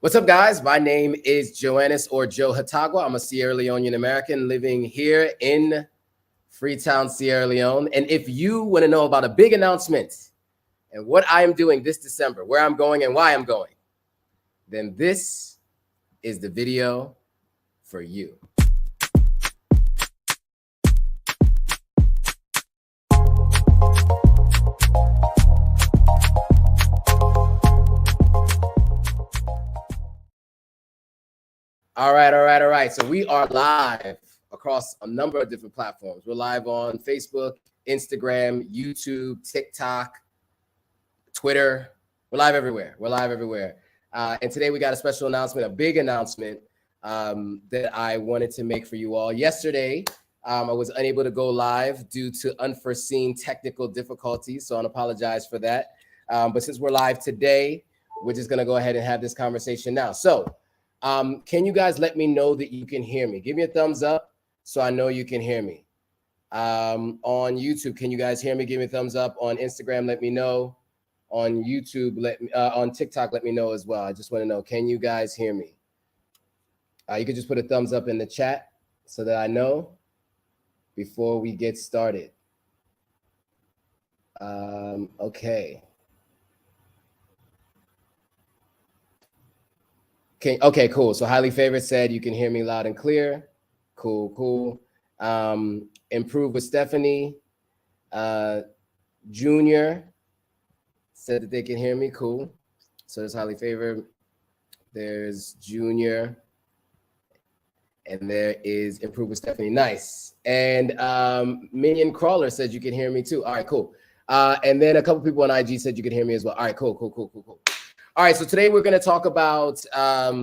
What's up, guys? My name is Joannis or Joe Hatagwa. I'm a Sierra Leonean American living here in Freetown, Sierra Leone. And if you want to know about a big announcement and what I am doing this December, where I'm going and why I'm going, then this is the video for you. All right. So we are live across a number of different platforms. We're live on Facebook, Instagram, YouTube, TikTok, Twitter. We're live everywhere. And today we got a special announcement, a big announcement that I wanted to make for you all. Yesterday, I was unable to go live due to unforeseen technical difficulties, so I apologize for that. But since we're live today, we're just going to go ahead and have this conversation now. So can you guys let me know that you can hear me? Give me a thumbs up so I know you can hear me. On YouTube, can you guys hear me? Give me a thumbs up. On Instagram, let me know. On YouTube, on TikTok, let me know as well. I just want to know, can you guys hear me? You can just put a thumbs up in the chat so that I know before we get started. Okay. Okay, cool. So highly favored said you can hear me loud and clear. Cool. Improve with Stephanie. Junior said that they can hear me. Cool. So there's highly favored. There's Junior. And there is Improve with Stephanie. Nice. And Minion Crawler said you can hear me too. All right, cool. And then a couple people on IG said you could hear me as well. All right, cool. All right, so today we're going to talk about a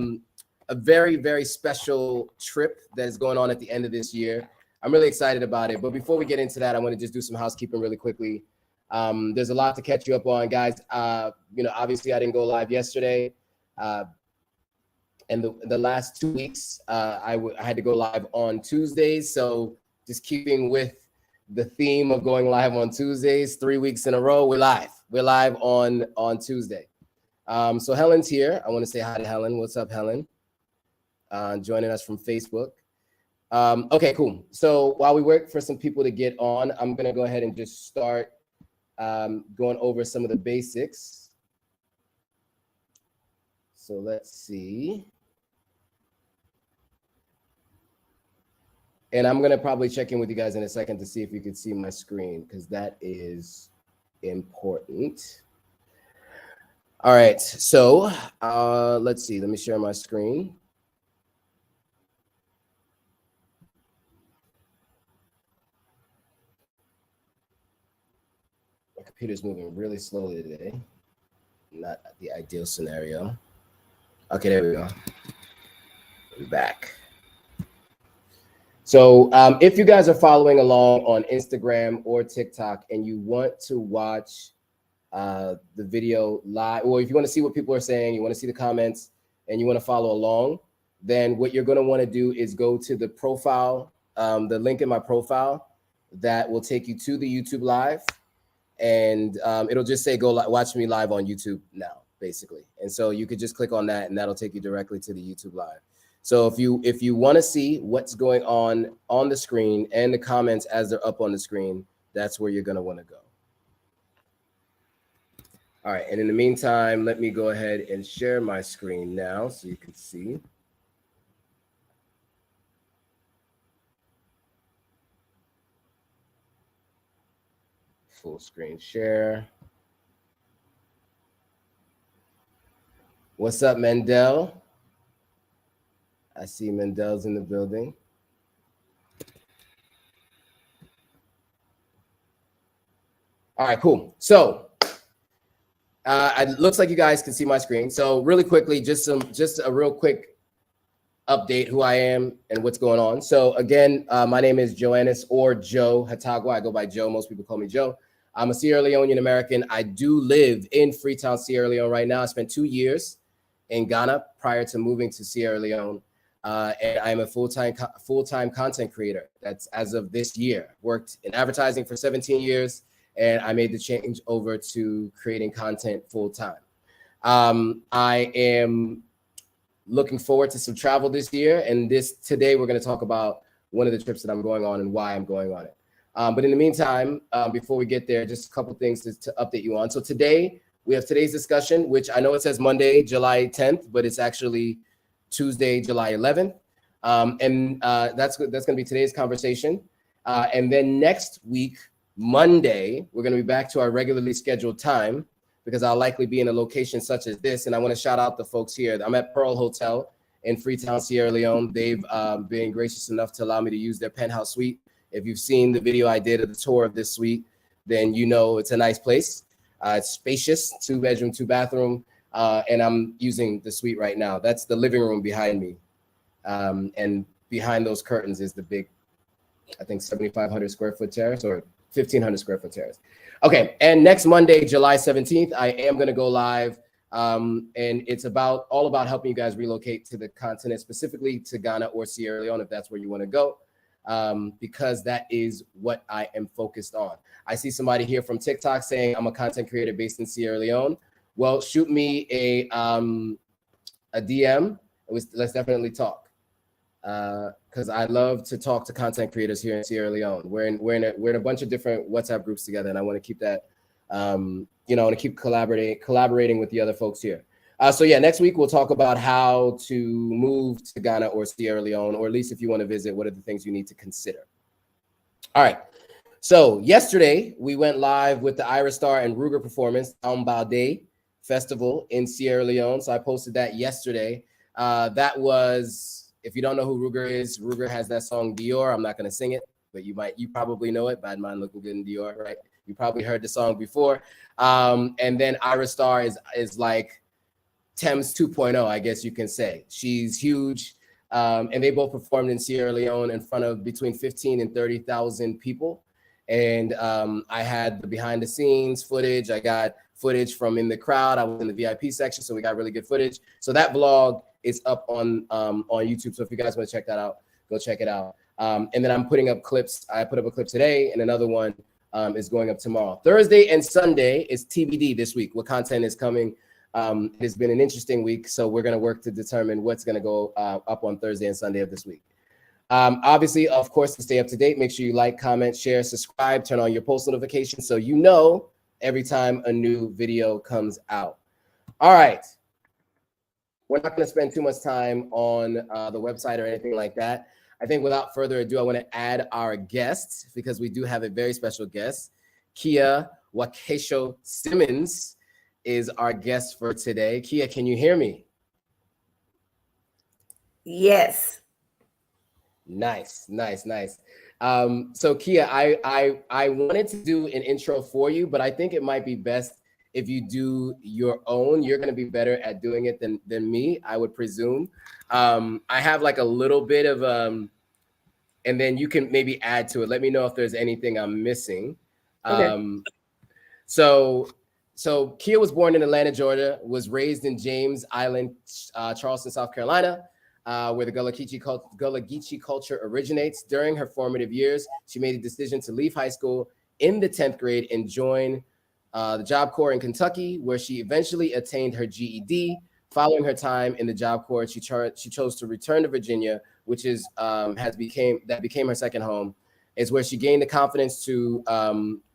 very, very special trip that is going on at the end of this year. I'm really excited about it. But before we get into that, I want to just do some housekeeping really quickly. There's a lot to catch you up on, guys. Obviously I didn't go live yesterday. And the last 2 weeks, I had to go live on Tuesdays. So just keeping with the theme of going live on Tuesdays, 3 weeks in a row, we're live. We're live on Tuesday. So Helen's here. I want to say hi to Helen. What's up, Helen? Joining us from Facebook. Okay, cool. So while we wait for some people to get on, I'm going to go ahead and just start going over some of the basics. So let's see. And I'm going to probably check in with you guys in a second to see if you can see my screen, because that is important. All right, so let's see. Let me share my screen. My computer's moving really slowly today. Not the ideal scenario. Okay, there we go. We're back. So if you guys are following along on Instagram or TikTok and you want to watch the video live, or if you want to see what people are saying, you want to see the comments and you want to follow along, then what you're going to want to do is go to the profile, the link in my profile that will take you to the YouTube live, and it'll just say go watch me live on YouTube now, basically. And so you could just click on that and that'll take you directly to the YouTube live. So if you want to see what's going on the screen and the comments as they're up on the screen, that's where you're going to want to go. All right, and in the meantime, let me go ahead and share my screen now so you can see. Full screen share. What's up, Mendel? I see Mendel's in the building. All right, cool. So it looks like you guys can see my screen. So really quickly, just a real quick update who I am and what's going on. So again, my name is Joannis or Joe Hatagwa. I go by Joe. Most people call me Joe. I'm a Sierra Leonean American. I do live in Freetown, Sierra Leone right now. I spent 2 years in Ghana prior to moving to Sierra Leone. And I'm a full-time content creator. That's as of this year. Worked in advertising for 17 years, and I made the change over to creating content full-time. I am looking forward to some travel this year. And today we're going to talk about one of the trips that I'm going on and why I'm going on it. But in the meantime, before we get there, just a couple things to update you on. So today, we have today's discussion, which I know it says Monday, July 10th, but it's actually Tuesday, July 11th. And that's going to be today's conversation. And then next week, Monday, we're going to be back to our regularly scheduled time because I'll likely be in a location such as this. And I want to shout out the folks here. I'm at Pearl Hotel in Freetown, Sierra Leone. They've been gracious enough to allow me to use their penthouse suite. If you've seen the video I did of the tour of this suite, then you know it's a nice place. It's spacious, 2-bedroom, 2-bathroom, and I'm using the suite right now. That's the living room behind me. And behind those curtains is the big, I think, 7,500 square foot terrace or 1,500 square foot terrace. Okay, and next Monday, July 17th, I am going to go live. And it's all about helping you guys relocate to the continent, specifically to Ghana or Sierra Leone, if that's where you want to go. Because that is what I am focused on. I see somebody here from TikTok saying I'm a content creator based in Sierra Leone. Well, shoot me a DM. Let's definitely talk because I love to talk to content creators here in Sierra Leone. We're in a bunch of different WhatsApp groups together, and I want to keep that to keep collaborating with the other folks here. So yeah, next week we'll talk about how to move to Ghana or Sierra Leone, or at least if you want to visit, what are the things you need to consider. All right. So yesterday we went live with the Iristar and Ruger performance, Ambade Festival in Sierra Leone. So I posted that yesterday. That was, if you don't know who Ruger is, Ruger has that song Dior. I'm not going to sing it, but you probably know it. Bad Mind Looking Good in Dior, right? You probably heard the song before. And then Iristar is like Thames 2.0, I guess you can say. She's huge. And they both performed in Sierra Leone in front of between 15 and 30,000 people. And I had the behind the scenes footage. I got footage from in the crowd. I was in the VIP section, so we got really good footage. So that vlog is up on YouTube. So if you guys want to check that out, go check it out. And then I'm putting up clips. I put up a clip today, and another one is going up tomorrow. Thursday and Sunday is TBD this week. What content is coming? It's been an interesting week, so we're going to work to determine what's going to go up on Thursday and Sunday of this week. Obviously, of course, to stay up to date, make sure you like, comment, share, subscribe, turn on your post notifications so you know every time a new video comes out. All right. We're not going to spend too much time on the website or anything like that. I think without further ado, I want to add our guests because we do have a very special guest. Kea Wakesho Simmons is our guest for today. Kea, can you hear me? Yes. Nice. So Kea, I wanted to do an intro for you, but I think it might be best if you do your own. You're going to be better at doing it than me, I would presume. I have like a little bit of, and then you can maybe add to it. Let me know if there's anything I'm missing. Okay. So Kea was born in Atlanta, Georgia, was raised in James Island, Charleston, South Carolina, where the Gullah Geechee culture originates. During her formative years, she made a decision to leave high school in the 10th grade and join the Job Corps in Kentucky, where she eventually attained her GED. Following her time in the Job Corps, she chose to return to Virginia, which became her second home. Is where she gained the confidence to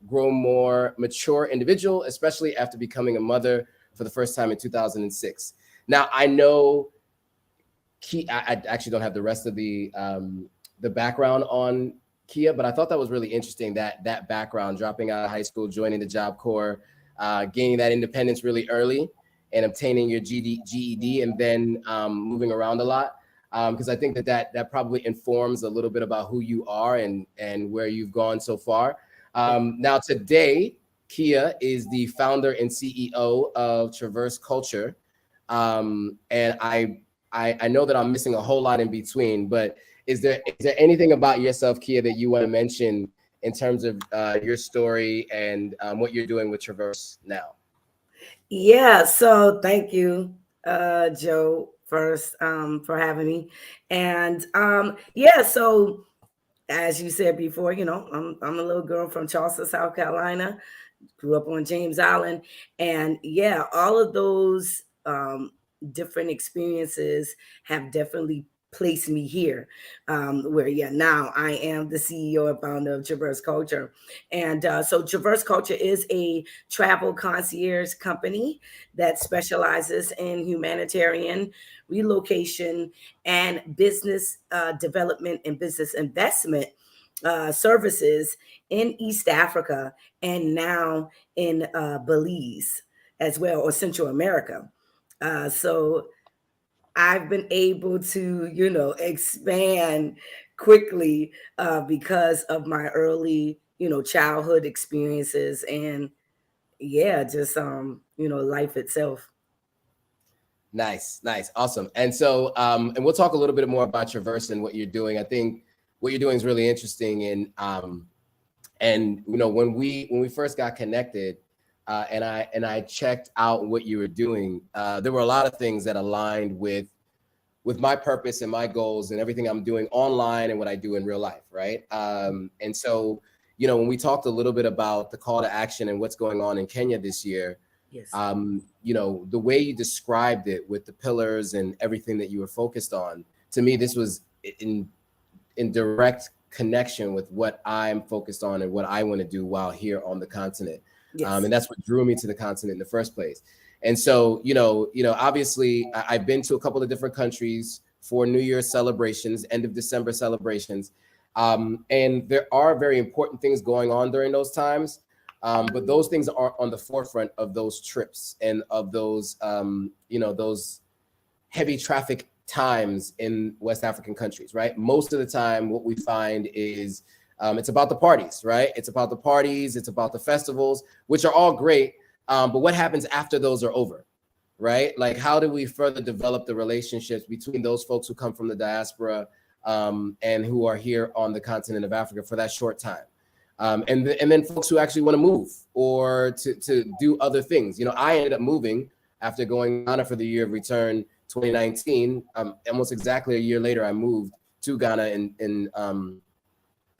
grow more mature individual, especially after becoming a mother for the first time in 2006. Now, I know I actually don't have the rest of the background on Kea, but I thought that was really interesting, that background, dropping out of high school, joining the Job Corps, gaining that independence really early and obtaining your GED and then moving around a lot. Because I think that probably informs a little bit about who you are and where you've gone so far. Now today, Kea is the founder and CEO of Traverse Culture. And I know that I'm missing a whole lot in between, but is there anything about yourself, Kea, that you want to mention in terms of your story and what you're doing with Traverse now? Yeah, so thank you, Joe, first for having me. And yeah, so as you said before, I'm a little girl from Charleston, South Carolina, grew up on James Island. And yeah, all of those different experiences have definitely placed me here, where now I am the CEO and founder of Traverse Culture. And so Traverse Culture is a travel concierge company that specializes in humanitarian relocation and business development and business investment services in East Africa, and now in Belize as well, or Central America. So I've been able to, expand quickly because of my early, childhood experiences, and just life itself. Nice, nice, awesome. And so, and we'll talk a little bit more about Traverse and what you're doing. I think what you're doing is really interesting. And when we first got connected, and I checked out what you were doing, there were a lot of things that aligned with my purpose and my goals and everything I'm doing online and what I do in real life, right? And so, when we talked a little bit about the call to action and what's going on in Kenya this year, Yes. The way you described it with the pillars and everything that you were focused on, to me, this was in direct connection with what I'm focused on and what I want to do while here on the continent. Yes. And that's what drew me to the continent in the first place. And so, obviously I've been to a couple of different countries for New Year's celebrations, end of December celebrations. And there are very important things going on during those times. But those things aren't on the forefront of those trips and of those, those heavy traffic times in West African countries, right? Most of the time, what we find is it's about the parties, right? It's about the parties, it's about the festivals, which are all great. But what happens after those are over, right? Like, how do we further develop the relationships between those folks who come from the diaspora and who are here on the continent of Africa for that short time? And then folks who actually want to move or to do other things. I ended up moving after going to Ghana for the year of return 2019. Almost exactly a year later, I moved to Ghana in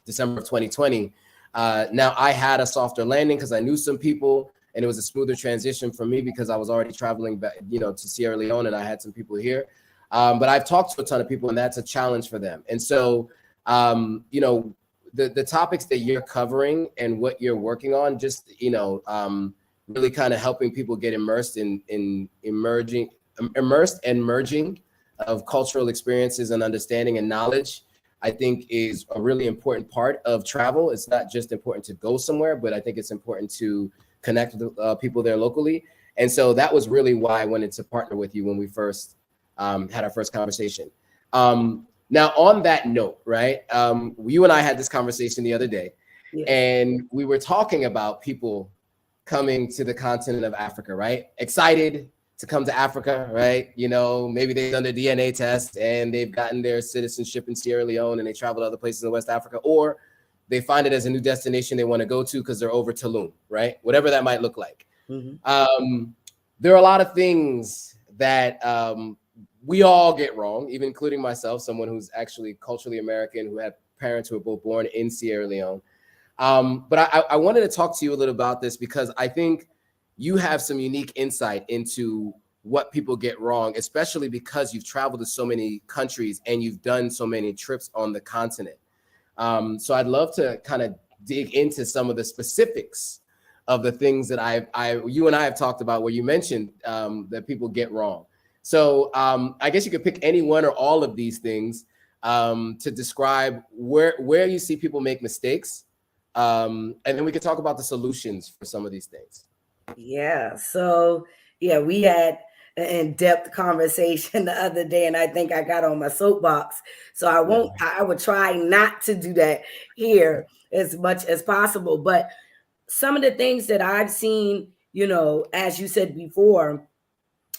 December of 2020. Now I had a softer landing because I knew some people, and it was a smoother transition for me because I was already traveling back, to Sierra Leone, and I had some people here. But I've talked to a ton of people, and that's a challenge for them. And so, the topics that you're covering and what you're working on, just, really kind of helping people get immersed and merging of cultural experiences and understanding and knowledge, I think is a really important part of travel. It's not just important to go somewhere, but I think it's important to connect with people there locally. And so that was really why I wanted to partner with you when we first had our first conversation. Now, on that note, right, you and I had this conversation the other day, yes, and we were talking about people coming to the continent of Africa, right? Excited to come to Africa, right? Maybe they've done their DNA test and they've gotten their citizenship in Sierra Leone and they travel to other places in West Africa, or they find it as a new destination they want to go to because they're over Tulum, right? Whatever that might look like. Mm-hmm. There are a lot of things that we all get wrong, even including myself, someone who's actually culturally American, who had parents who were both born in Sierra Leone. But I wanted to talk to you a little about this because I think you have some unique insight into what people get wrong, especially because you've traveled to so many countries and you've done so many trips on the continent. So I'd love to kind of dig into some of the specifics of the things that you and I have talked about, where you mentioned that people get wrong. So I guess you could pick any one or all of these things to describe where you see people make mistakes. And then we could talk about the solutions for some of these things. Yeah. So, we had an in-depth conversation the other day, and I think I got on my soapbox. So I would try not to do that here as much as possible. But some of the things that I've seen, as you said before,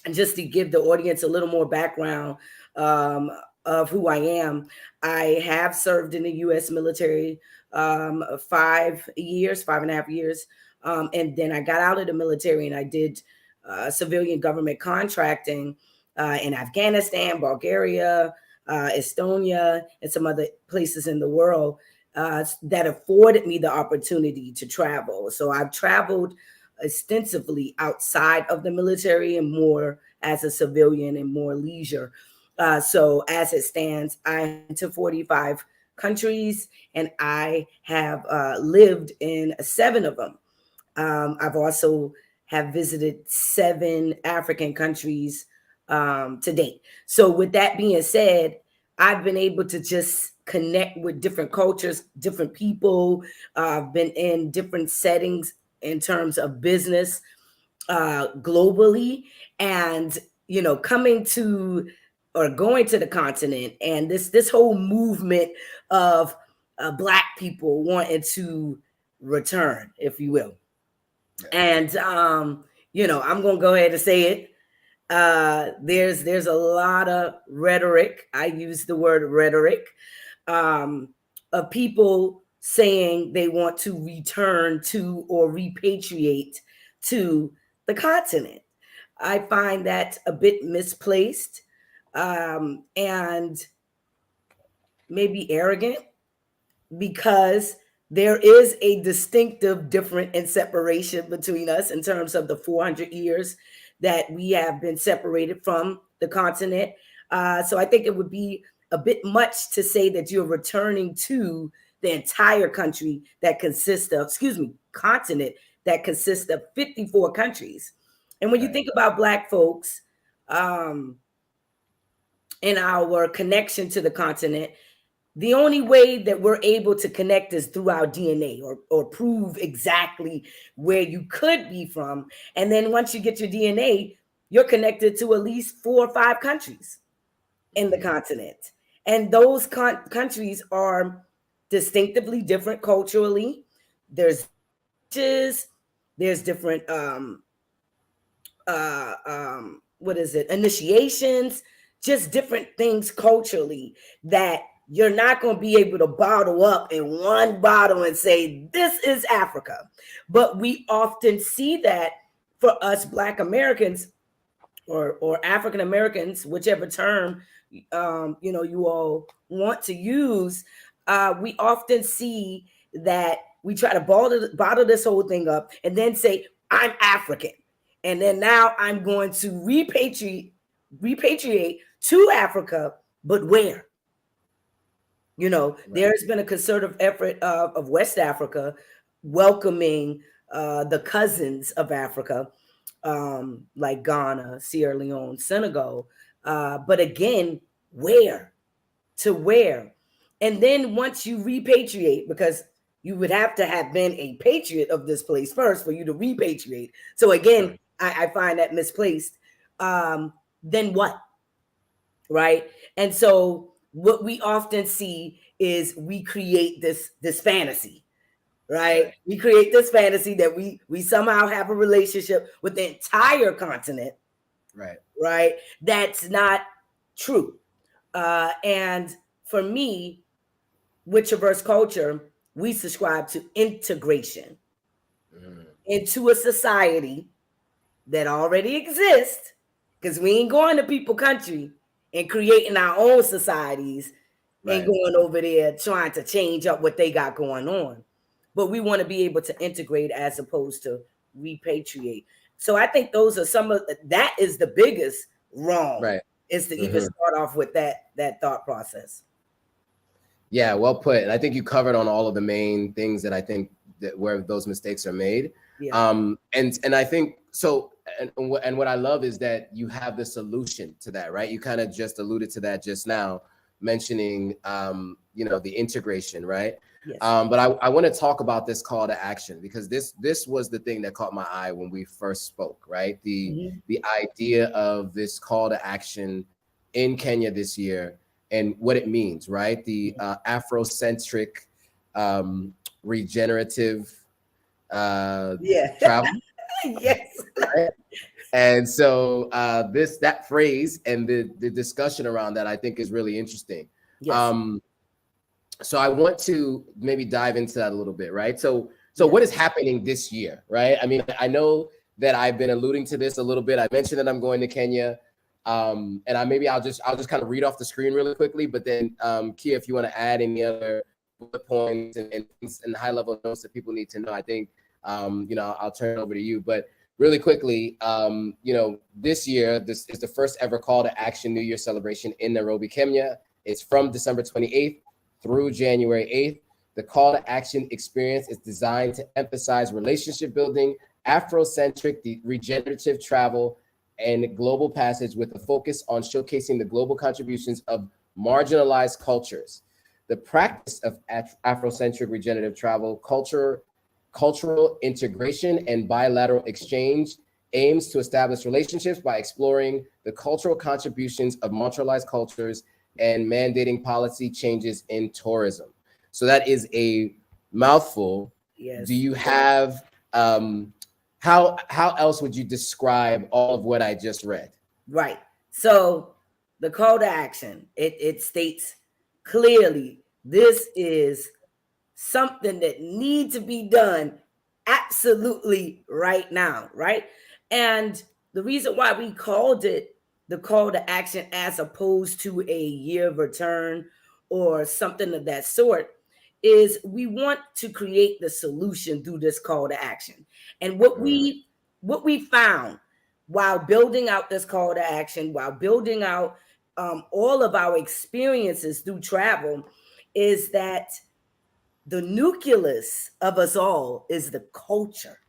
and just to give the audience a little more background of who I am, I have served in the U.S. military 5.5 years. And then I got out of the military and I did civilian government contracting in Afghanistan, Bulgaria, Estonia, and some other places in the world that afforded me the opportunity to travel. So I've traveled extensively outside of the military and more as a civilian and more leisure. So as it stands, I'm to 45 countries, and I have lived in 7 of them. I've also have visited 7 African countries to date. So with that being said, I've been able to just connect with different cultures, different people. I've been in different settings in terms of business globally, and coming to or going to the continent, and this whole movement of Black people wanting to return, if you will. And I'm gonna go ahead and say it. There's a lot of rhetoric. I use the word rhetoric, of people saying they want to return to or repatriate to the continent. I find that a bit misplaced, and maybe arrogant, because there is a distinctive difference and separation between us in terms of the 400 years that we have been separated from the continent. So I think it would be a bit much to say that you're returning to the entire country that consists of, continent that consists of 54 countries. And when you think about Black folks, in our connection to the continent, the only way that we're able to connect is through our DNA, or prove exactly where you could be from. And then once you get your DNA, you're connected to at least 4 or 5 countries in the continent. And those countries are distinctively different culturally. There's different initiations, just different things culturally that you're not going to be able to bottle up in one bottle and say, this is Africa. But we often see that for us Black Americans, or African Americans, whichever term you all want to use, we often see that we try to bottle this whole thing up and then say, I'm African. And then now I'm going to repatriate to Africa, but where? There's been a concerted effort of West Africa welcoming the cousins of Africa, like Ghana, Sierra Leone, Senegal. But again, where? To where? And then once you repatriate, because you would have to have been a patriot of this place first for you to repatriate. So again, I find that misplaced. Then what? Right? And so what we often see is we create this fantasy, right? We create this fantasy that we somehow have a relationship with the entire continent, right? That's not true. And for me, with Traverse Culture, we subscribe to integration into a society that already exists, because we ain't going to people country and creating our own societies and going over there trying to change up what they got going on. But we want to be able to integrate as opposed to repatriate. So I think those are some of that is the biggest wrong, is to even start off with that thought process. Yeah, well put. And I think you covered on all of the main things that I think that where those mistakes are made. And I think so. And what I love is that you have the solution to that, right? You kind of just alluded to that just now, mentioning the integration, right? Yes. But I want to talk about this call to action, because this was the thing that caught my eye when we first spoke, right? The idea of this call to action in Kenya this year and what it means, right? The Afrocentric regenerative travel. Yes. Right? And so that phrase and the discussion around that, I think, is really interesting. Yes. So I want to maybe dive into that a little bit, right? So what is happening this year, right? I mean, I know that I've been alluding to this a little bit. I mentioned that I'm going to Kenya, and I'll just kind of read off the screen really quickly. But then, Kea, if you want to add any other bullet points and high level notes that people need to know, I think I'll turn it over to you. But really quickly, this year, this is the first ever Call to Action New Year celebration in Nairobi, Kenya. It's from December 28th through January 8th. The Call to Action experience is designed to emphasize relationship building, Afrocentric, the regenerative travel, and global passage with a focus on showcasing the global contributions of marginalized cultures. The practice of Afrocentric regenerative travel, cultural integration, and bilateral exchange aims to establish relationships by exploring the cultural contributions of marginalized cultures and mandating policy changes in tourism. So that is a mouthful. Yes. Do you have how else would you describe all of what I just read? Right. So the call to action, it states clearly this is something that needs to be done absolutely right now, right? And the reason why we called it the call to action as opposed to a year of return or something of that sort is we want to create the solution through this call to action. And what we found while building out this call to action, while building out all of our experiences through travel, is that the nucleus of us all is the culture,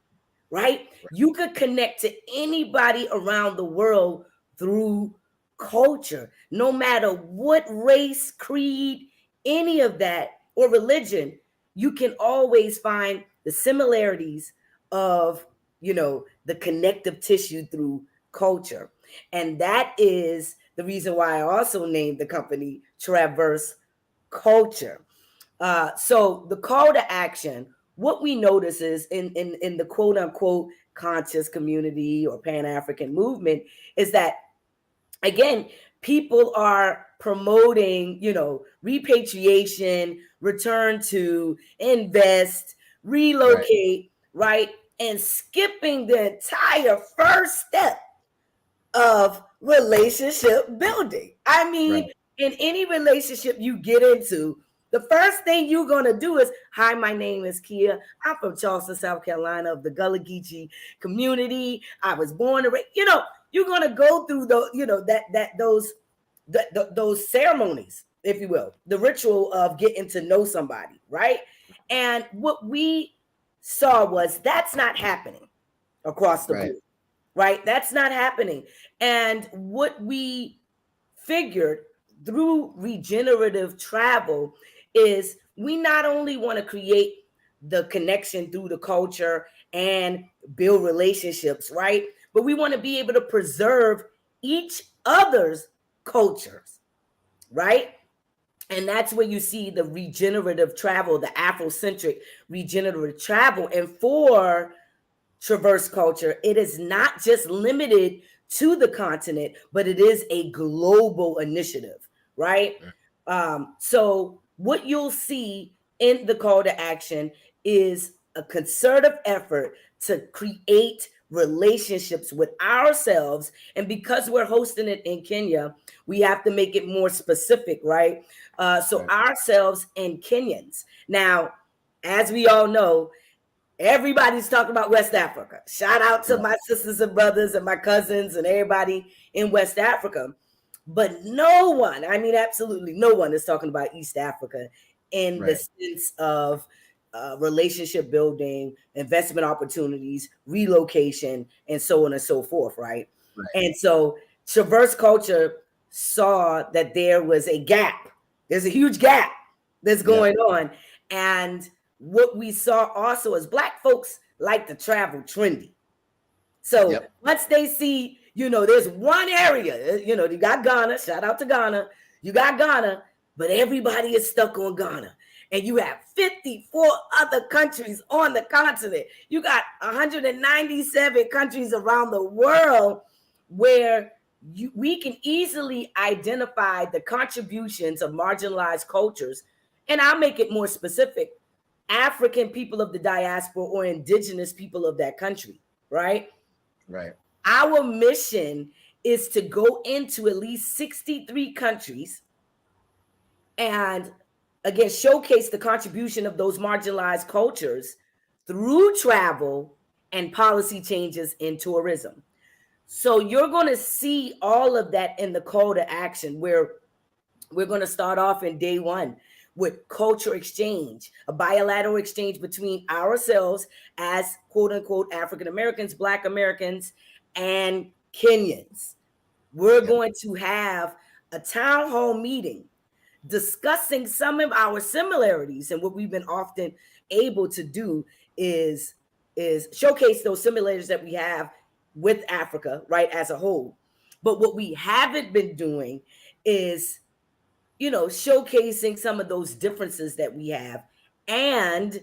right? You could connect to anybody around the world through culture, no matter what race, creed, any of that, or religion. You can always find the similarities of, the connective tissue through culture. And that is the reason why I also named the company Traverse Culture. So the call to action, what we notice is in the quote unquote conscious community or Pan-African movement is that, again, people are promoting, repatriation, return to, invest, relocate, right? And skipping the entire first step of relationship building. I mean, in any relationship you get into, the first thing you're going to do is, hi, my name is Kea. I'm from Charleston, South Carolina, of the Gullah Geechee community. I was born and raised. You're going to go through those ceremonies, if you will, the ritual of getting to know somebody, right? And what we saw was that's not happening across the board, right? That's not happening. And what we figured through regenerative travel is we not only want to create the connection through the culture and build relationships, right? But we want to be able to preserve each other's cultures, right? And that's where you see the regenerative travel, the Afrocentric regenerative travel. And for Traverse Culture, it is not just limited to the continent, but it is a global initiative, right? So what you'll see in the call to action is a concerted effort to create relationships with ourselves. And because we're hosting it in Kenya, we have to make it more specific, right? So ourselves and Kenyans. Now, as we all know, everybody's talking about West Africa. Shout out to my sisters and brothers and my cousins and everybody in West Africa. But no one, I mean, absolutely no one is talking about East Africa in the sense of relationship building, investment opportunities, relocation, and so on and so forth, right? And so Traverse Culture saw that there was a gap. There's a huge gap that's going on. And what we saw also is Black folks like to travel trendy. So once they see, there's one area, you got Ghana, shout out to Ghana, you got Ghana, but everybody is stuck on Ghana. And you have 54 other countries on the continent. You got 197 countries around the world where we can easily identify the contributions of marginalized cultures. And I'll make it more specific. African people of the diaspora or indigenous people of that country, right? Our mission is to go into at least 63 countries and, again, showcase the contribution of those marginalized cultures through travel and policy changes in tourism. So you're going to see all of that in the call to action, where we're going to start off in day one with culture exchange, a bilateral exchange between ourselves as quote unquote African Americans, Black Americans, and Kenyans. We're going to have a town hall meeting discussing some of our similarities, and what we've been often able to do is showcase those similarities that we have with Africa, right, as a whole. But what we haven't been doing is, showcasing some of those differences that we have and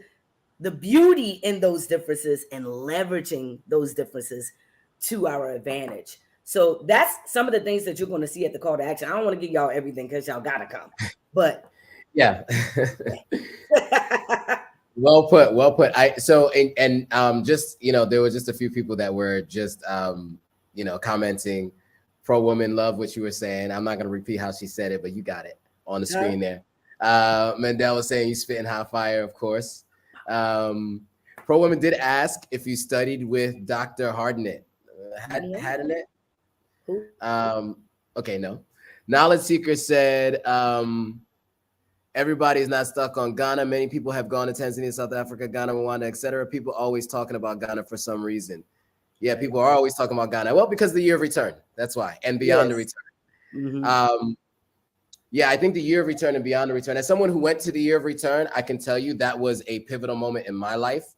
the beauty in those differences and leveraging those differences to our advantage. So that's some of the things that you're going to see at the call to action. I don't want to give y'all everything because y'all got to come, but yeah. Well put. Just, there were just a few people that were just, commenting pro woman love what you were saying. I'm not going to repeat how she said it, but you got it on the screen there. Mandel was saying you spitting hot fire, of course. Pro woman did ask if you studied with Dr. Hardnett. Hadn't okay, no. Knowledge Seeker said, everybody's not stuck on Ghana. Many people have gone to Tanzania, South Africa, Ghana, Rwanda, etc. People always talking about Ghana for some reason. Yeah, people are always talking about Ghana. Well, because of the year of return. That's why. And beyond the return. Mm-hmm. Yeah, I think the year of return and beyond the return. As someone who went to the year of return, I can tell you that was a pivotal moment in my life.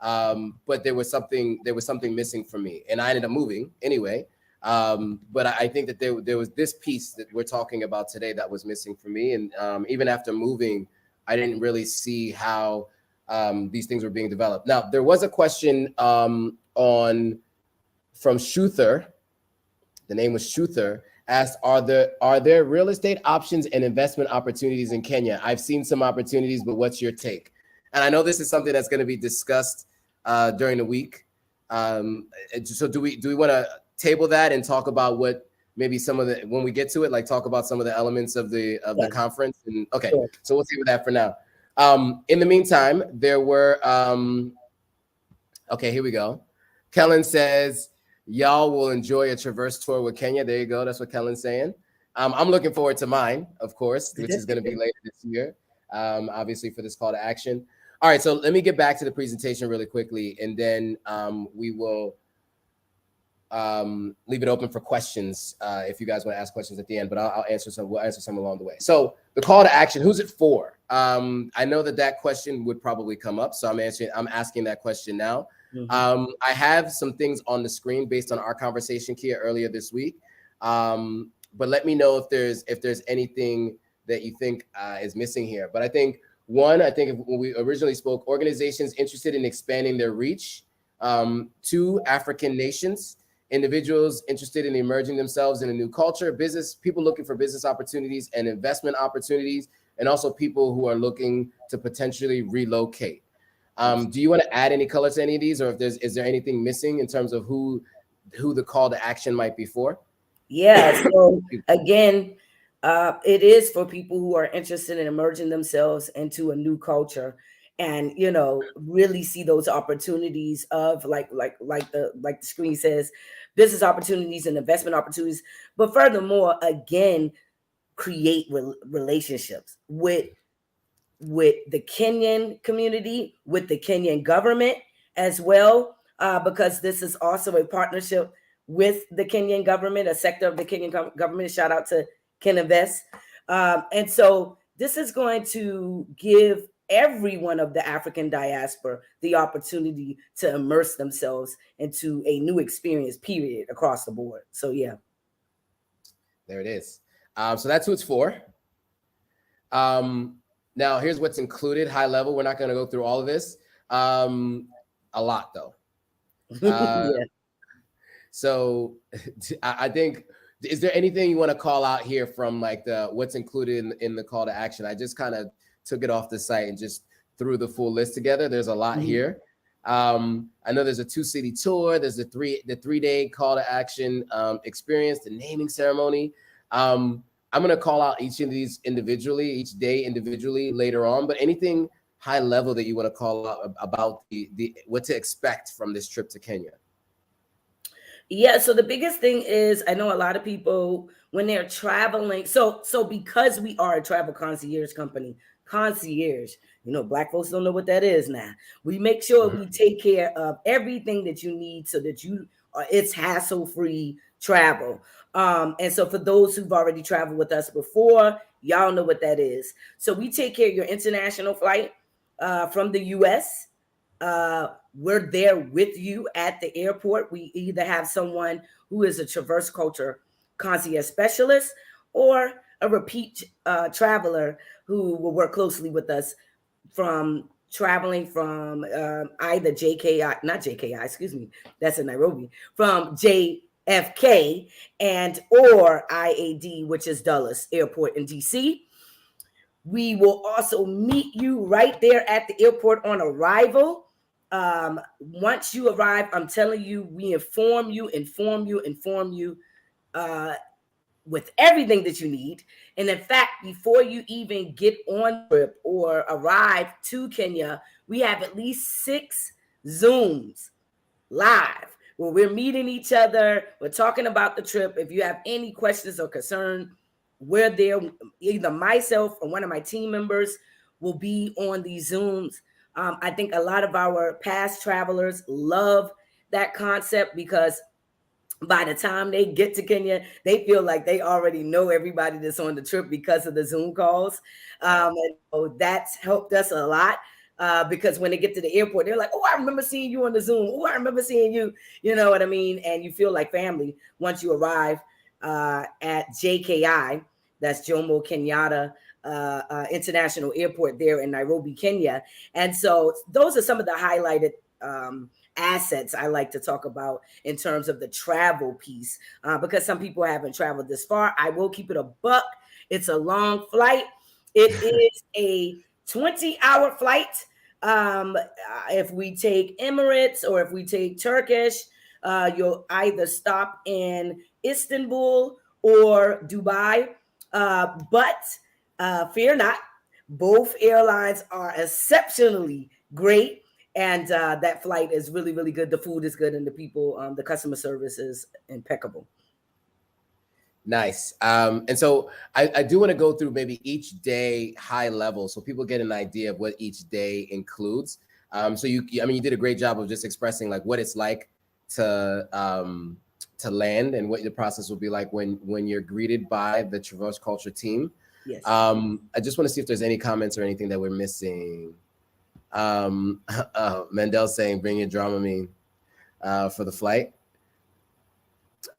But there was something missing for me, and I ended up moving anyway. But I think that there was this piece that we're talking about today that was missing for me. And even after moving, I didn't really see how these things were being developed. Now, there was a question from Shuther. The name was Shuther. Asked, are there real estate options and investment opportunities in Kenya? I've seen some opportunities, but what's your take? And I know this is something that's going to be discussed during the week. So do we want to table that and talk about what maybe some of the, when we get to it, like talk about some of the elements of the conference? And okay, so we'll table that for now. In the meantime, there were okay, here we go. Kellen says, y'all will enjoy a traverse tour with Kenya. There you go. That's what Kellen's saying. I'm looking forward to mine, of course, which is going to be later this year, obviously, for this call to action. All right, so let me get back to the presentation really quickly, and then we will leave it open for questions if you guys want to ask questions at the end, but I'll answer some. We'll answer some along the way. So the call to action, who's it for? I know that question would probably come up, so I'm asking that question now. Mm-hmm. I have some things on the screen based on our conversation, Kea, earlier this week. But let me know if there's anything that you think is missing here. But I think when we originally spoke, organizations interested in expanding their reach to African nations, individuals interested in emerging themselves in a new culture, business people looking for business opportunities and investment opportunities, and also people who are looking to potentially relocate. Do you want to add any color to any of these, or is there anything missing in terms of who the call to action might be for? Yeah. So again, it is for people who are interested in emerging themselves into a new culture, and really see those opportunities of like the screen says, business opportunities and investment opportunities. But furthermore, again, create relationships with the Kenyan community, with the Kenyan government as well, because this is also a partnership with the Kenyan government, a sector of the Kenyan government. Shout out to Keninvest. And so this is going to give everyone of the African diaspora the opportunity to immerse themselves into a new experience, period, across the board. So yeah. There it is. So that's who it's for. Now, here's what's included, high level. We're not going to go through all of this. A lot, though. Yeah. So I think, is there anything you want to call out here from like what's included in the call to action? I just kind of took it off the site and just threw the full list together. There's a lot here. I know there's a 2-city tour. There's the 3-day call to action experience, the naming ceremony. I'm going to call out each of these individually, each day individually later on, but anything high level that you want to call out about the what to expect from this trip to Kenya? Yeah, so the biggest thing is, I know a lot of people when they're traveling. So because we are a travel concierge company, concierge, Black folks don't know what that is now. We make sure we take care of everything that you need so that it's hassle-free travel. And so for those who've already traveled with us before, y'all know what that is. So we take care of your international flight from the US. We're there with you at the airport. We either have someone who is a Traverse Culture concierge specialist or a repeat traveler who will work closely with us from traveling from either not JKI, excuse me, that's in Nairobi, from JFK and or IAD, which is Dulles Airport in DC. We will also meet you right there at the airport on arrival. Once you arrive, I'm telling you, we inform you with everything that you need. And in fact, before you even get on the trip or arrive to Kenya, we have at least 6 Zooms live where we're meeting each other. We're talking about the trip. If you have any questions or concern, we're there. Either myself or one of my team members will be on these Zooms. I think a lot of our past travelers love that concept because by the time they get to Kenya, they feel like they already know everybody that's on the trip because of the Zoom calls. And so that's helped us a lot. Because when they get to the airport, they're like, oh, I remember seeing you on the Zoom. Oh, I remember seeing you. You know what I mean? And you feel like family once you arrive at JKI, that's Jomo Kenyatta International Airport there in Nairobi, Kenya. And so those are some of the highlighted assets I like to talk about in terms of the travel piece, because some people haven't traveled this far. I will keep it a buck. It's a long flight. It is a 20-hour flight. If we take Emirates or if we take Turkish, you'll either stop in Istanbul or Dubai. But fear not, both airlines are exceptionally great. And that flight is really, really good. The food is good, and the people, the customer service is impeccable. Nice. And so I do want to go through maybe each day high level so people get an idea of what each day includes. So you did a great job of just expressing like what it's like to land and what the process will be like when you're greeted by the Traverse Culture team. Yes. I just want to see if there's any comments or anything that we're missing. Mandel saying bring your Dramamine for the flight.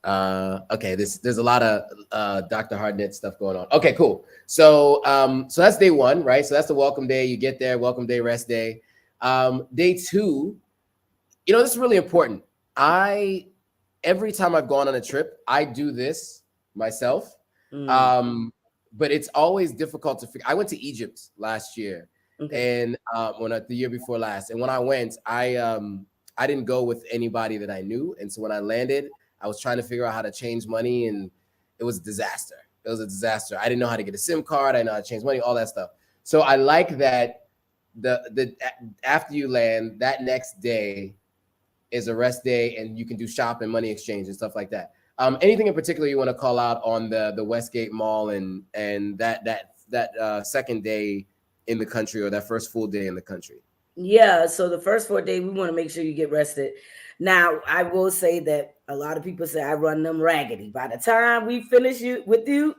Okay, there's a lot of Dr. Hardnett stuff going on. Okay, cool. So so that's day 1, right? So that's the welcome day. You get there, welcome day, rest day. Day 2, this is really important. Every time I've gone on a trip, I do this myself. But it's always difficult to figure. I went to Egypt last year. Okay. And the year before last, and when I went, I didn't go with anybody that I knew, and so when I landed, I was trying to figure out how to change money, and it was a disaster. It was a disaster. I didn't know how to get a SIM card. I didn't know how to change money, all that stuff. So I like that the after you land, that next day is a rest day, and you can do shopping, money exchange, and stuff like that. Anything in particular you want to call out on the Westgate Mall and that second day in the country, or that first full day in the country? Yeah, so the first 4 days, we want to make sure you get rested. Now, I will say that a lot of people say I run them raggedy. By the time we finish with you,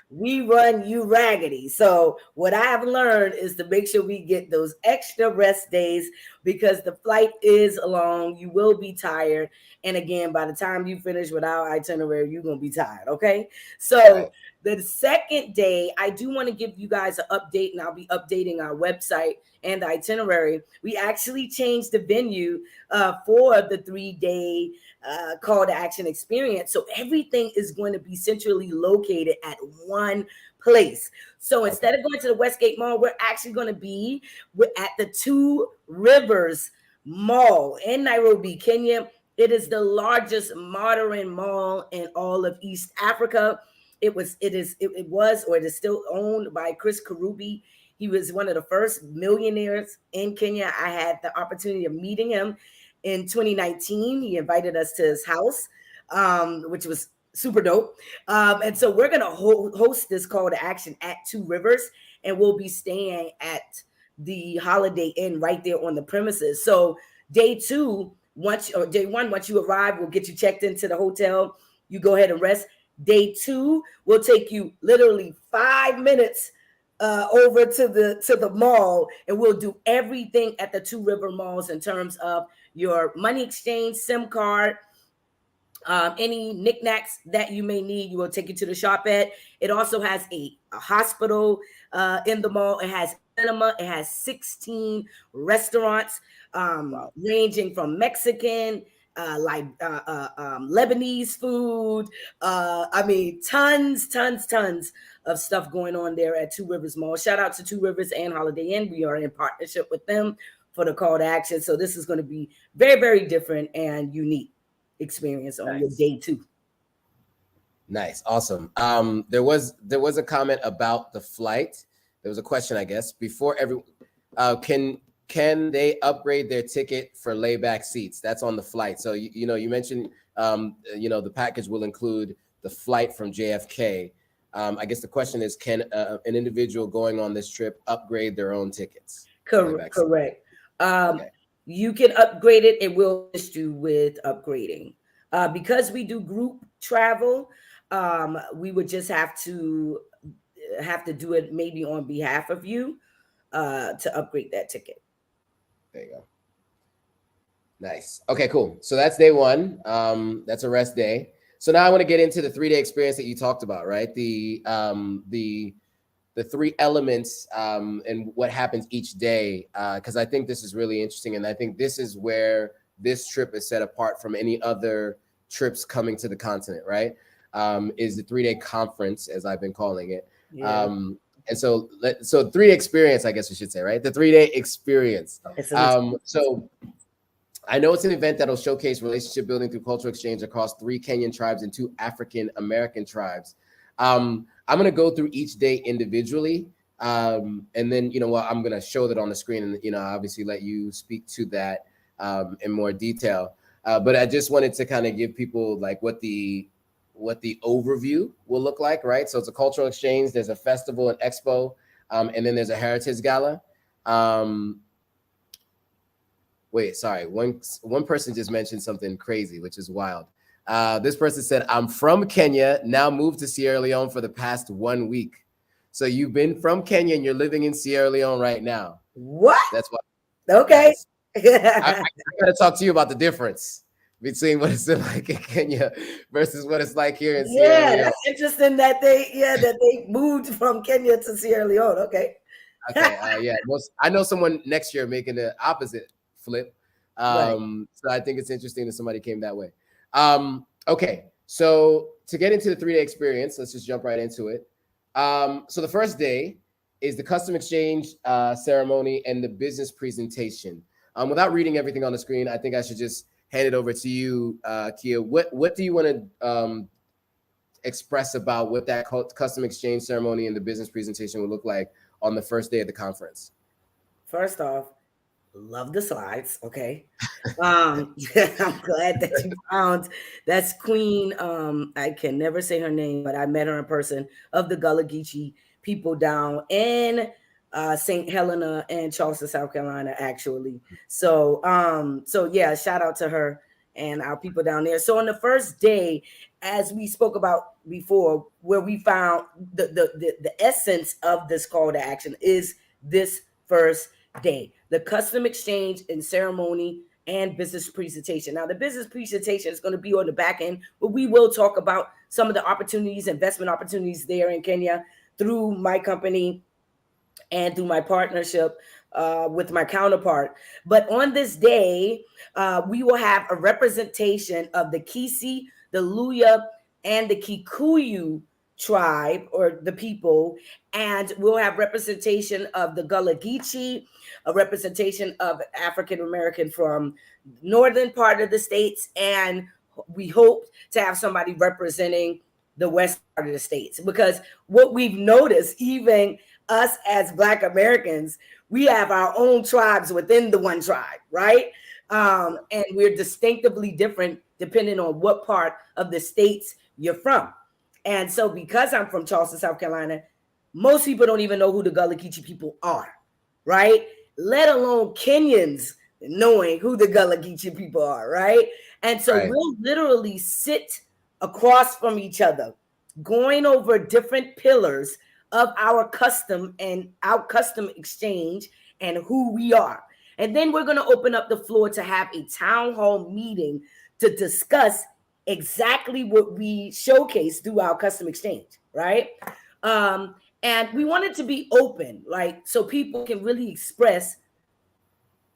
we run you raggedy. So what I have learned is to make sure we get those extra rest days, because the flight is long. You will be tired. And again, by the time you finish with our itinerary, you're going to be tired. Okay. So the second day, I do want to give you guys an update, and I'll be updating our website and the itinerary. We actually changed the venue for the 3-day call to action experience. So everything is going to be centrally located at one place. So instead of going to the Westgate Mall, we're actually going to be at the 2 Rivers Mall in Nairobi, Kenya. It is the largest modern mall in all of East Africa. It is still owned by Chris Karubi. He was one of the first millionaires in Kenya. I had the opportunity of meeting him in 2019. He invited us to his house, which was super dope. And so we're going to host this call to action at Two Rivers, and we'll be staying at the Holiday Inn right there on the premises. So day one, once you arrive, we'll get you checked into the hotel. You go ahead and rest. Day two, we'll take you literally 5 minutes over to the mall, and we'll do everything at the Two River Malls in terms of your money exchange, SIM card, any knickknacks that you may need. We will take you to the shop at. It also has a hospital in the mall. It has cinema. It has 16 restaurants, ranging from Mexican, Lebanese food. I mean, tons of stuff going on there at Two Rivers Mall. Shout out to Two Rivers and Holiday Inn. We are in partnership with them for the call to action. So this is going to be very, very different and unique experience on your day two. Nice. Awesome. There was a comment about the flight. There was a question, I guess, before can they upgrade their ticket for layback seats? That's on the flight. So, you mentioned, the package will include the flight from JFK. I guess the question is, can an individual going on this trip upgrade their own tickets? Correct. Okay. You can upgrade it. It will assist you with upgrading. Because we do group travel, we would just have to do it maybe on behalf of you to upgrade that ticket. There you go. Nice. Okay, cool. So that's day one. That's a rest day. So now I want to get into the 3-day experience that you talked about, right? The 3 elements and what happens each day, because I think this is really interesting, and I think this is where this trip is set apart from any other trips coming to the continent, right? Is the 3-day conference, as I've been calling it. Yeah. And so 3-day experience, I guess we should say, right? The 3-day experience. So I know it's an event that'll showcase relationship building through cultural exchange across 3 Kenyan tribes and 2 African American tribes. I'm going to go through each day individually. And then, I'm going to show that on the screen and, obviously let you speak to that in more detail. But I just wanted to kind of give people like what the overview will look like, right? So it's a cultural exchange. There's a festival and expo, and then there's a heritage gala. Wait, sorry. One person just mentioned something crazy, which is wild. This person said, I'm from Kenya, now moved to Sierra Leone for the past 1 week. So you've been from Kenya and you're living in Sierra Leone right now. What? That's what. Okay. I got to talk to you about the difference between what it's like in Kenya versus what it's like here in Sierra Leone. Yeah, that's interesting that they moved from Kenya to Sierra Leone. Okay. Yeah. I know someone next year making the opposite flip. Right. So I think it's interesting that somebody came that way. Okay. So to get into the 3-day experience, let's just jump right into it. So the first day is the custom exchange ceremony and the business presentation. Without reading everything on the screen, I think I should just hand it over to you, Kea. What do you want to express about what that custom exchange ceremony and the business presentation will look like on the first day of the conference? First off, love the slides. Okay. I'm glad that you found that's Queen. I can never say her name, but I met her in person, of the Gullah Geechee people down in St. Helena and Charleston, South Carolina, actually. So yeah, shout out to her and our people down there. So on the first day, as we spoke about before, where we found the essence of this call to action is this first day, the custom exchange and ceremony and business presentation. Now, the business presentation is going to be on the back end, but we will talk about some of the opportunities, investment opportunities there in Kenya through my company and through my partnership with my counterpart. But on this day, we will have a representation of the Kisi, the Luya, and the Kikuyu tribe, or the people, and we'll have representation of the Gullah Geechee, a representation of African American from northern part of the states, and we hope to have somebody representing the west part of the states, because what we've noticed, even us as Black Americans, we have our own tribes within the one tribe, right? And we're distinctively different depending on what part of the states you're from. And so because I'm from Charleston, South Carolina, most people don't even know who the Gullah Geechee people are, right? Let alone Kenyans knowing who the Gullah Geechee people are, right? And so we'll literally sit across from each other, going over different pillars of our custom and our custom exchange and who we are. And then we're going to open up the floor to have a town hall meeting to discuss exactly what we showcase through our custom exchange, right? And we want it to be open, like, so people can really express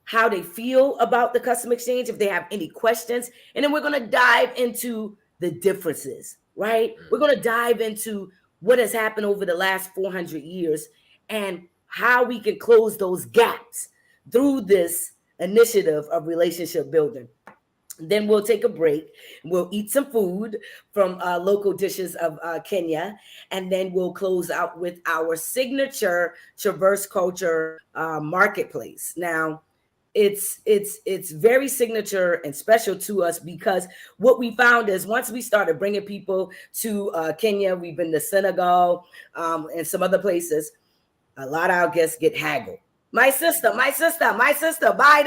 how they feel about the custom exchange, if they have any questions. And then we're going to dive into the differences, right? We're going to dive into what has happened over the last 400 years and how we can close those gaps through this initiative of relationship building. Then we'll take a break. We'll eat some food from local dishes of Kenya, and then we'll close out with our signature Traverse Culture marketplace. Now, it's very signature and special to us because what we found is once we started bringing people to Kenya, we've been to Senegal and some other places, a lot of our guests get haggled. My sister, buy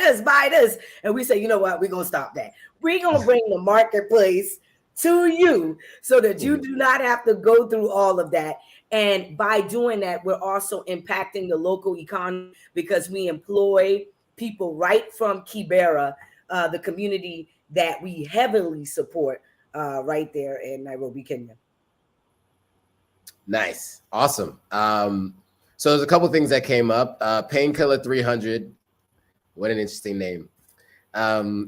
this. And we say, you know what? We're going to stop that. We're going to bring the marketplace to you so that you do not have to go through all of that. And by doing that, we're also impacting the local economy because we employ people right from Kibera, the community that we heavily support right there in Nairobi, Kenya. Nice. Awesome. So there's a couple things that came up. Painkiller 300, what an interesting name,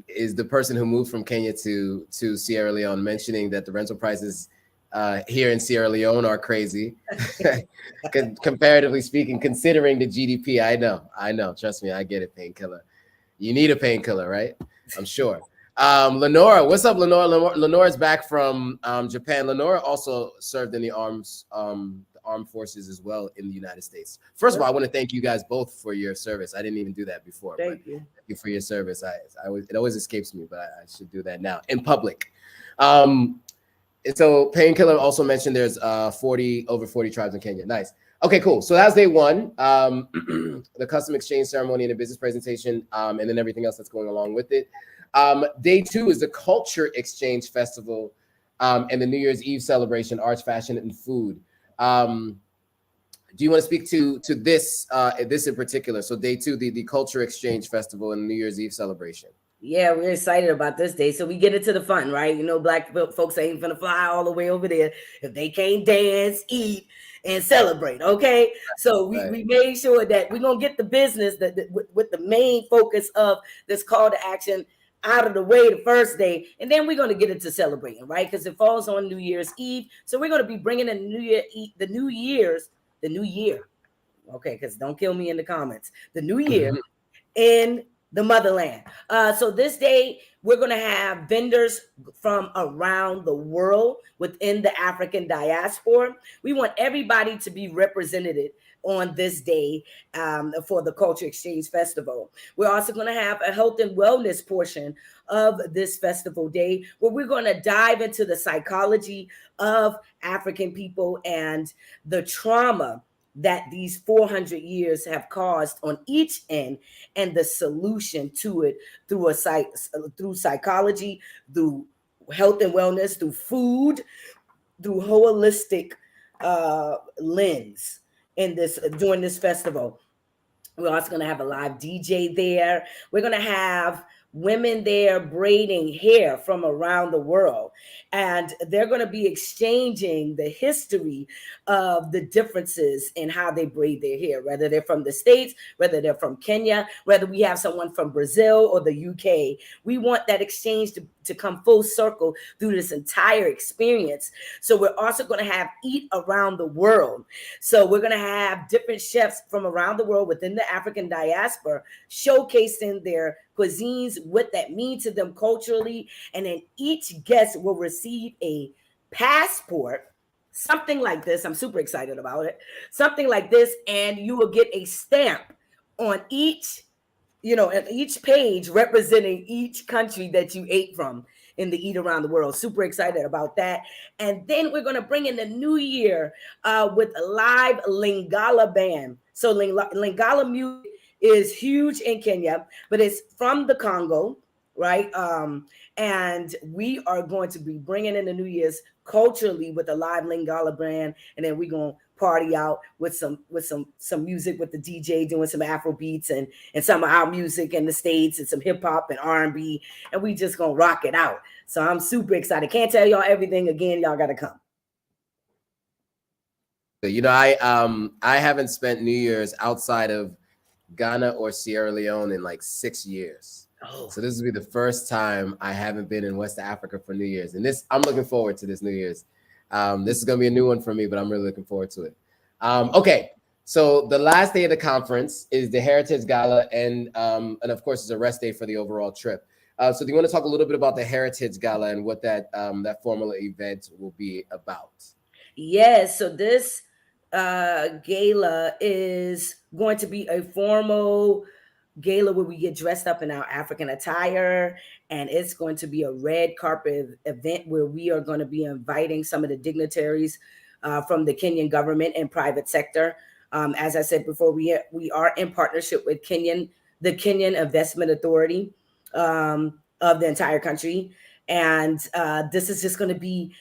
is the person who moved from Kenya to Sierra Leone, mentioning that the rental prices here in Sierra Leone are crazy, comparatively speaking, considering the GDP. I know. Trust me, I get it, painkiller. You need a painkiller, right? I'm sure. Lenora, what's up, Lenora? Lenora's back from Japan. Lenora also served in the armed forces as well in the United States. First of all, I want to thank you guys both for your service. I didn't even do that before. Thank you. Thank you for your service. It always escapes me, but I should do that now in public. So Painkiller also mentioned there's over 40 tribes in Kenya. Nice. Okay, cool. So that's day one, the custom exchange ceremony and the business presentation, and then everything else that's going along with it. Day two is the Culture Exchange Festival and the New Year's Eve celebration, arts, fashion, and food. Do you want to speak to this in particular? So day two, the Culture Exchange Festival and New Year's Eve celebration. Yeah, we're excited about this day. So we get into the fun, right? You know, Black folks ain't gonna fly all the way over there if they can't dance, eat, and celebrate. Okay, so we made sure that we're gonna get the business with the main focus of this call to action out of the way the first day, and then we're going to get into celebrating, right? Because it falls on New Year's Eve, so we're going to be bringing in the new year. Okay, because don't kill me in the comments. The new year in the motherland. So this day we're going to have vendors from around the world within the African diaspora. We want everybody to be represented on this day for the Culture Exchange Festival. We're also going to have a health and wellness portion of this festival day where we're going to dive into the psychology of African people and the trauma that these 400 years have caused on each end and the solution to it through psychology, through health and wellness, through food, through holistic lens. During this festival. We're also going to have a live DJ there. We're going to have women there braiding hair from around the world. And they're going to be exchanging the history of the differences in how they braid their hair, whether they're from the States, whether they're from Kenya, whether we have someone from Brazil or the UK. We want that exchange to come full circle through this entire experience. So we're also going to have Eat Around the World. So we're going to have different chefs from around the world within the African diaspora showcasing their cuisines, what that means to them culturally. And then each guest will receive a passport something like this. I'm super excited about it. Something like this, and you will get a stamp on each, each page representing each country that you ate from in the Eat Around the World. Super excited about that. And then we're going to bring in the new year with a live Lingala band. So Lingala music is huge in Kenya, but it's from the Congo, right? And we are going to be bringing in the New Year's culturally with a live Lingala band, and then we're going to party out with some music with the DJ doing some Afro beats and some of our music in the States and some hip hop and R&B, and we just gonna rock it out. So I'm super excited. Can't tell y'all everything again. Y'all gotta come. I haven't spent New Year's outside of Ghana or Sierra Leone in like 6 years. Oh. So this will be the first time I haven't been in West Africa for New Year's, and I'm looking forward to this New Year's. This is going to be a new one for me, but I'm really looking forward to it. Okay, so the last day of the conference is the Heritage Gala, and of course, it's a rest day for the overall trip. So do you want to talk a little bit about the Heritage Gala and what that formal event will be about? Yes, so this gala is going to be a formal gala where we get dressed up in our African attire, and it's going to be a red carpet event where we are going to be inviting some of the dignitaries from the Kenyan government and private sector. As I said before, we are in partnership with the Kenyan Investment Authority of the entire country. And this is just going to be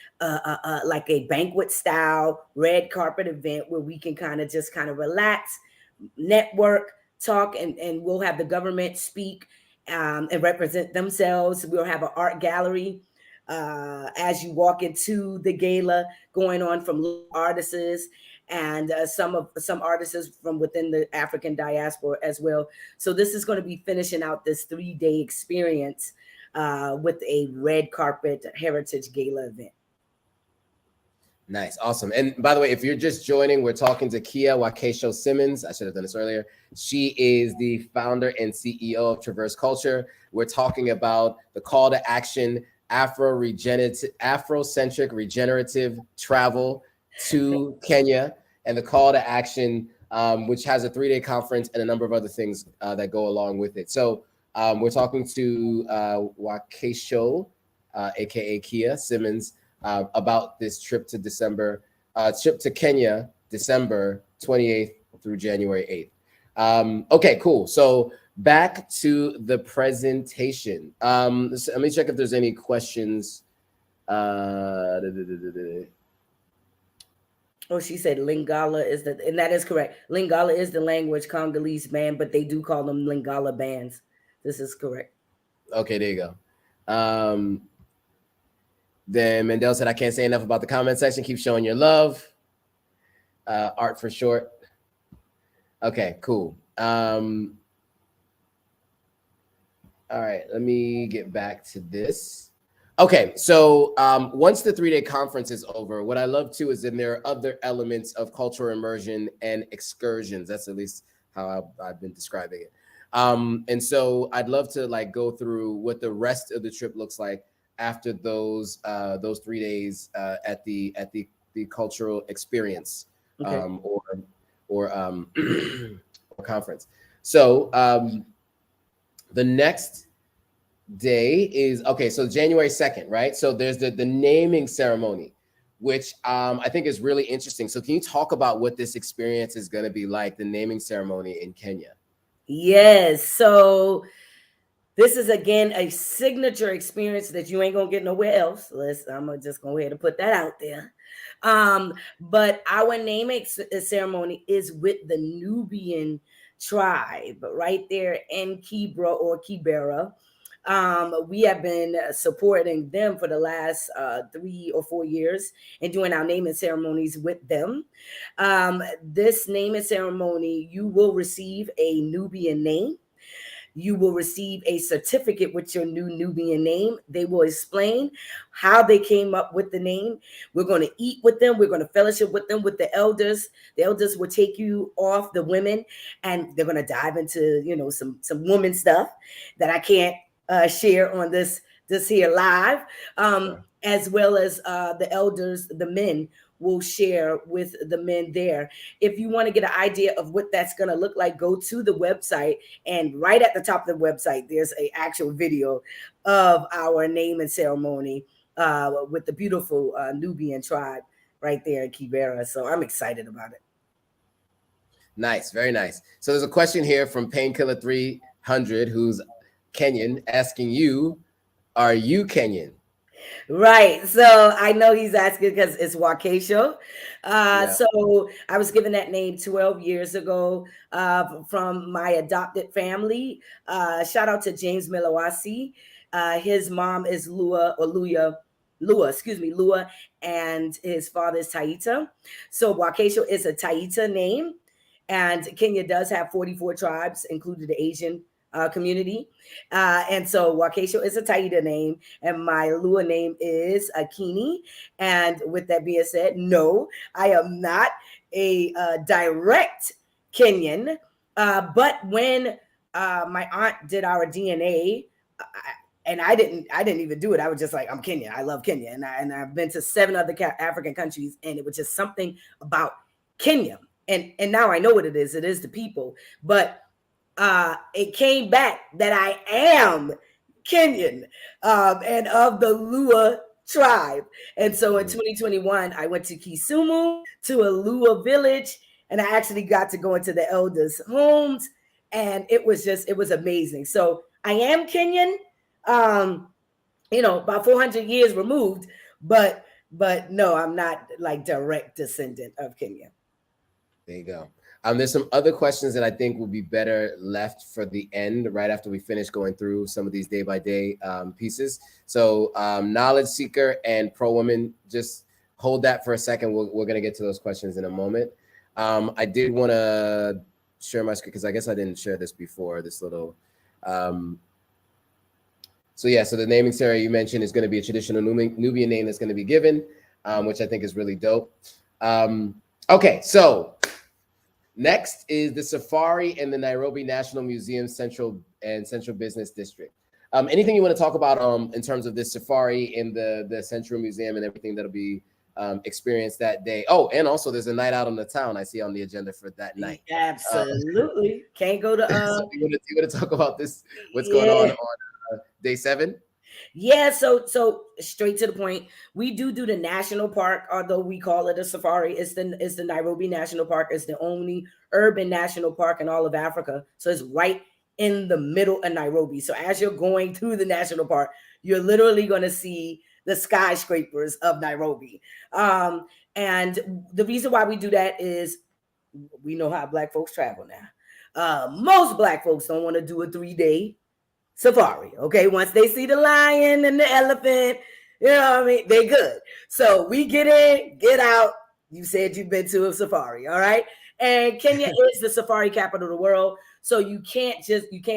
like a banquet style red carpet event where we can kind of relax, network, talk, and we'll have the government speak and represent themselves. We'll have an art gallery as you walk into the gala, going on from artists and some artists from within the African diaspora as well. So this is going to be finishing out this 3-day experience with a red carpet heritage gala event. Nice. Awesome. And by the way, if you're just joining, we're talking to Kea Wakesho Simmons. I should have done this earlier. She is the founder and CEO of Traverse Culture. We're talking about the call to action, Afrocentric regenerative travel to Kenya, and the call to action, which has a 3-day conference and a number of other things that go along with it. So we're talking to Wakesho, aka Kea Simmons, about this trip to Kenya, December 28th through January 8th. Okay, cool. So back to the presentation. Let me check if there's any questions. Oh, she said Lingala and that is correct. Lingala is the language Congolese band, but they do call them Lingala bands. This is correct. Okay, there you go. Then Mendel said, I can't say enough about the comment section. Keep showing your love. Art for short. Okay, cool. All right, let me get back to this. Okay, so once the 3-day conference is over, what I love too is then there are other elements of cultural immersion and excursions. That's at least how I've been describing it. And so I'd love to go through what the rest of the trip looks like after those 3 days at the cultural experience, okay. or conference. So the next day is so January 2nd, right? So there's the naming ceremony, which I think is really interesting. So can you talk about what this experience is going to be like, the naming ceremony in Kenya? Yes. So this is, again, a signature experience that you ain't going to get nowhere else. I'm just going to go ahead and put that out there. But our naming ceremony is with the Nubian tribe right there in Kibra or Kibera. We have been supporting them for the last 3 or 4 years and doing our naming ceremonies with them. This naming ceremony, you will receive a Nubian name. You will receive a certificate with your new Nubian name. They will explain how they came up with the name. We're going to eat with them. We're going to fellowship with them, with the elders. The elders will take you off the women, and they're going to dive into, some woman stuff that I can't share on this here live, as well as the elders, the men will share with the men there. If you want to get an idea of what that's going to look like, go to the website, and right at the top of the website, there's an actual video of our name and ceremony with the beautiful Nubian tribe right there in Kibera. So I'm excited about it. Nice, very nice. So there's a question here from Painkiller 300, who's Kenyan, asking you, are you Kenyan? Right. So I know he's asking because it's Wakesho. Yeah. So I was given that name 12 years ago from my adopted family. Shout out to James Milawasi. His mom is Lua, and his father is Taita. So Wakesho is a Taita name. And Kenya does have 44 tribes, including the Asian community. And so Wakesho is a Taita name, and my Lua name is Akini. And with that being said, no, I am not a direct Kenyan. But when my aunt did our DNA, and I didn't even do it. I was just like, I'm Kenyan. I love Kenya, and I've been to 7 other African countries, and it was just something about Kenya. And now I know what it is. It is the people, but it came back that I am Kenyan and of the Lua tribe. And so in 2021, I went to Kisumu, to a Lua village, and I actually got to go into the elders' homes, and it was amazing. So I am Kenyan, about 400 years removed, but no, I'm not like direct descendant of Kenya. There you go. There's some other questions that I think will be better left for the end, right after we finish going through some of these day-by-day pieces. So knowledge seeker and pro woman, just hold that for a second. We're going to get to those questions in a moment. I did want to share my screen because I guess I didn't share this before, this little... So the naming ceremony you mentioned is going to be a traditional Nubian name that's going to be given, which I think is really dope. Okay, so... Next is the Safari in the Nairobi National Museum Central Business District. Anything you want to talk about in terms of this safari in the Central Museum and everything that'll be experienced that day? Oh, and also there's a night out on the town I see on the agenda for that night. Absolutely. Can't go to... So you want to talk about this, what's going on day 7? Yeah, so straight to the point. We do the national park, although we call it a safari. It's the Nairobi National Park. It's the only urban national park in all of Africa. So it's right in the middle of Nairobi. So as you're going through the national park, you're literally going to see the skyscrapers of Nairobi. And the reason why we do that is we know how Black folks travel now. Most Black folks don't want to do a 3-day safari. Okay, once they see the lion and the elephant, they good. So we get in, get out. You said you've been to a safari, all right? And Kenya is the safari capital of the world. So you can't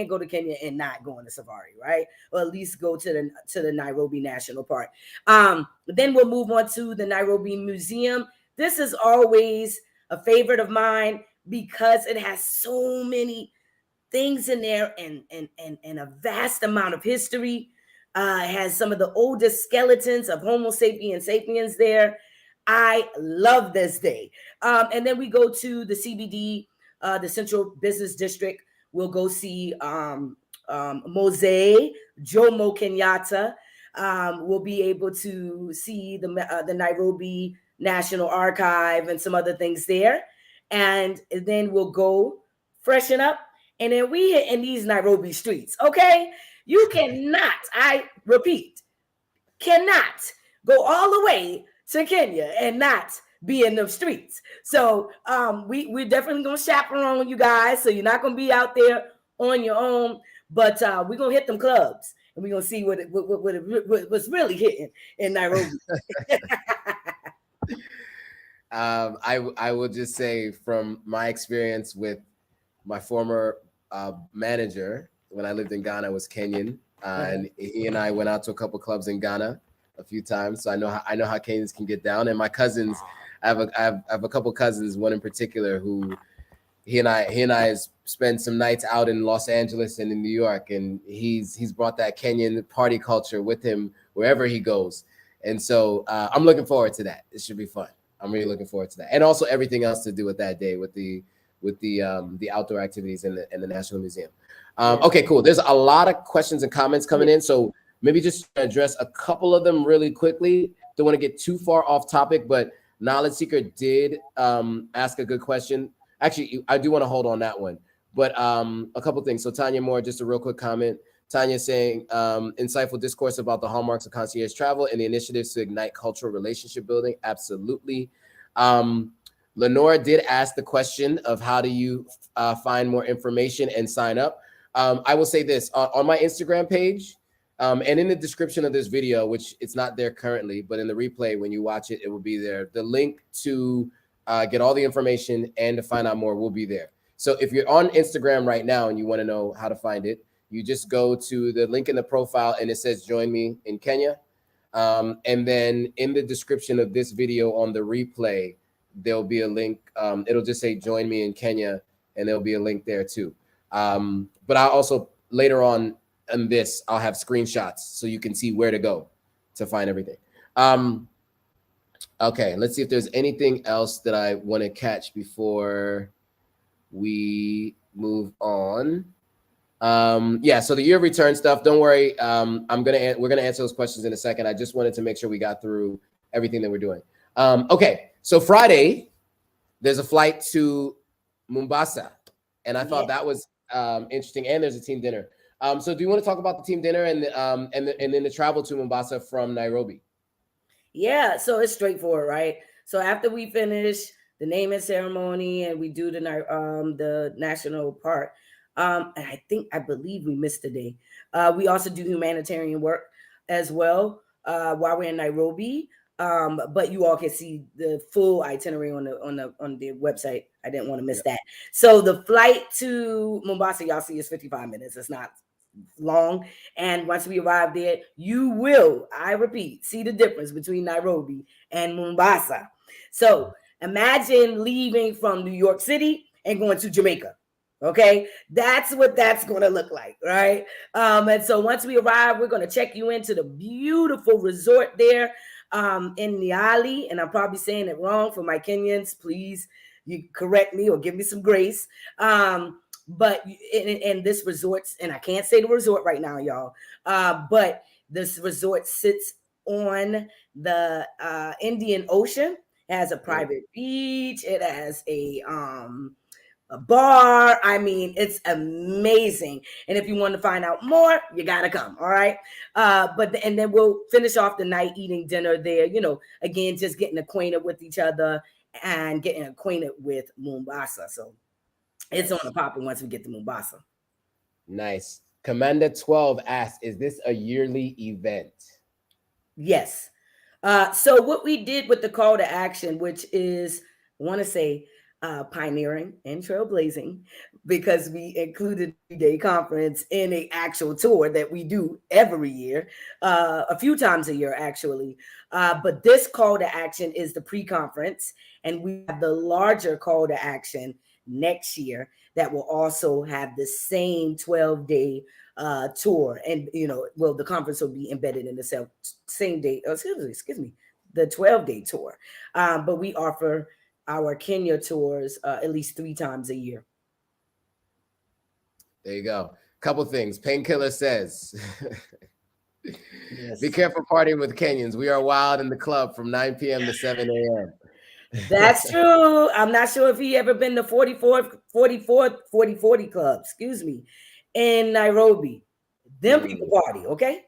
go to Kenya and not go on the safari, right? Or at least go to the Nairobi National Park. Then we'll move on to the Nairobi Museum. This is always a favorite of mine because it has so many things in there and a vast amount of history. It has some of the oldest skeletons of Homo sapiens there. I love this day. And then we go to the CBD, the Central Business District. We'll go see Mose, Jomo Kenyatta. We'll be able to see the Nairobi National Archive and some other things there. And then we'll go freshen up. And then we hit in these Nairobi streets, okay? You cannot, I repeat, cannot go all the way to Kenya and not be in the streets. So we're definitely going to chaperone you guys. So you're not going to be out there on your own. But we're going to hit them clubs. And we're going to see what's really hitting in Nairobi. I will just say from my experience with my former manager when I lived in Ghana was Kenyan, and he and I went out to a couple clubs in Ghana a few times, so I know how Kenyans can get down. And my cousins, I have a couple cousins, one in particular who he and I spent some nights out in Los Angeles and in New York, and he's brought that Kenyan party culture with him wherever he goes, and so I'm looking forward to that. It should be fun. I'm really looking forward to that, and also everything else to do with that day with the outdoor activities in the National Museum. Okay, cool. There's a lot of questions and comments coming in, so maybe just address a couple of them really quickly. Don't want to get too far off topic, but Knowledge Seeker did ask a good question. Actually, I do want to hold on that one, but a couple things. So Tanya Moore, just a real quick comment. Tanya saying, insightful discourse about the hallmarks of concierge travel and the initiatives to ignite cultural relationship building. Absolutely. Lenora did ask the question of how do you find more information and sign up. I will say this, on my Instagram page, and in the description of this video, which it's not there currently, but in the replay, when you watch it, it will be there. The link to get all the information and to find out more will be there. So if you're on Instagram right now and you want to know how to find it, you just go to the link in the profile and it says join me in Kenya. And then in the description of this video on the replay, there'll be a link. It'll just say join me in Kenya, and there'll be a link there too. But I'll also later on in this, I'll have screenshots so you can see where to go to find everything. Okay, let's see if there's anything else that I want to catch before we move on. Yeah, so the year of return stuff, don't worry. We're gonna answer those questions in a second. I just wanted to make sure we got through everything that we're doing. Okay, so Friday there's a flight to Mombasa, and I thought that was interesting. And there's a team dinner. So do you want to talk about the team dinner and then the travel to Mombasa from Nairobi? Yeah, so it's straightforward, right? So after we finish the naming ceremony and we do the national park. And I believe we missed a day. We also do humanitarian work as well while we're in Nairobi. But you all can see the full itinerary on the website. I didn't want to miss that. So the flight to Mombasa, y'all see, is 55 minutes. It's not long. And once we arrive there, you will, I repeat, see the difference between Nairobi and Mombasa. So imagine leaving from New York City and going to Jamaica. Okay, that's what that's going to look like, right? And so once we arrive, we're going to check you into the beautiful resort there in Niali. And I'm probably saying it wrong for my Kenyans. Please, you correct me or give me some grace. But in this resort, and I can't say the resort right now, y'all, but this resort sits on the Indian Ocean. It has a private beach. It has a bar. I mean, it's amazing. And if you want to find out more, you gotta come. All right. And then we'll finish off the night eating dinner there. You know, again, just getting acquainted with each other and getting acquainted with Mombasa. So it's on the popping once we get to Mombasa. Nice. Commander 12 asks, is this a yearly event? Yes. So what we did with the call to action, which is, I want to say, pioneering and trailblazing, because we included a 3-day conference in an actual tour that we do every year, a few times a year, actually. But this call to action is the pre-conference, and we have the larger call to action next year that will also have the same 12-day tour. And, you know, well, the conference will be embedded in the same day, excuse me, the 12-day tour. But we offer our Kenya tours at least 3 times a year. There you go. Couple things. Painkiller says, be careful partying with Kenyans. We are wild in the club from 9 p.m. to 7 a.m. That's true. I'm not sure if he ever been to 4040 club, excuse me, in Nairobi. Them people party, okay?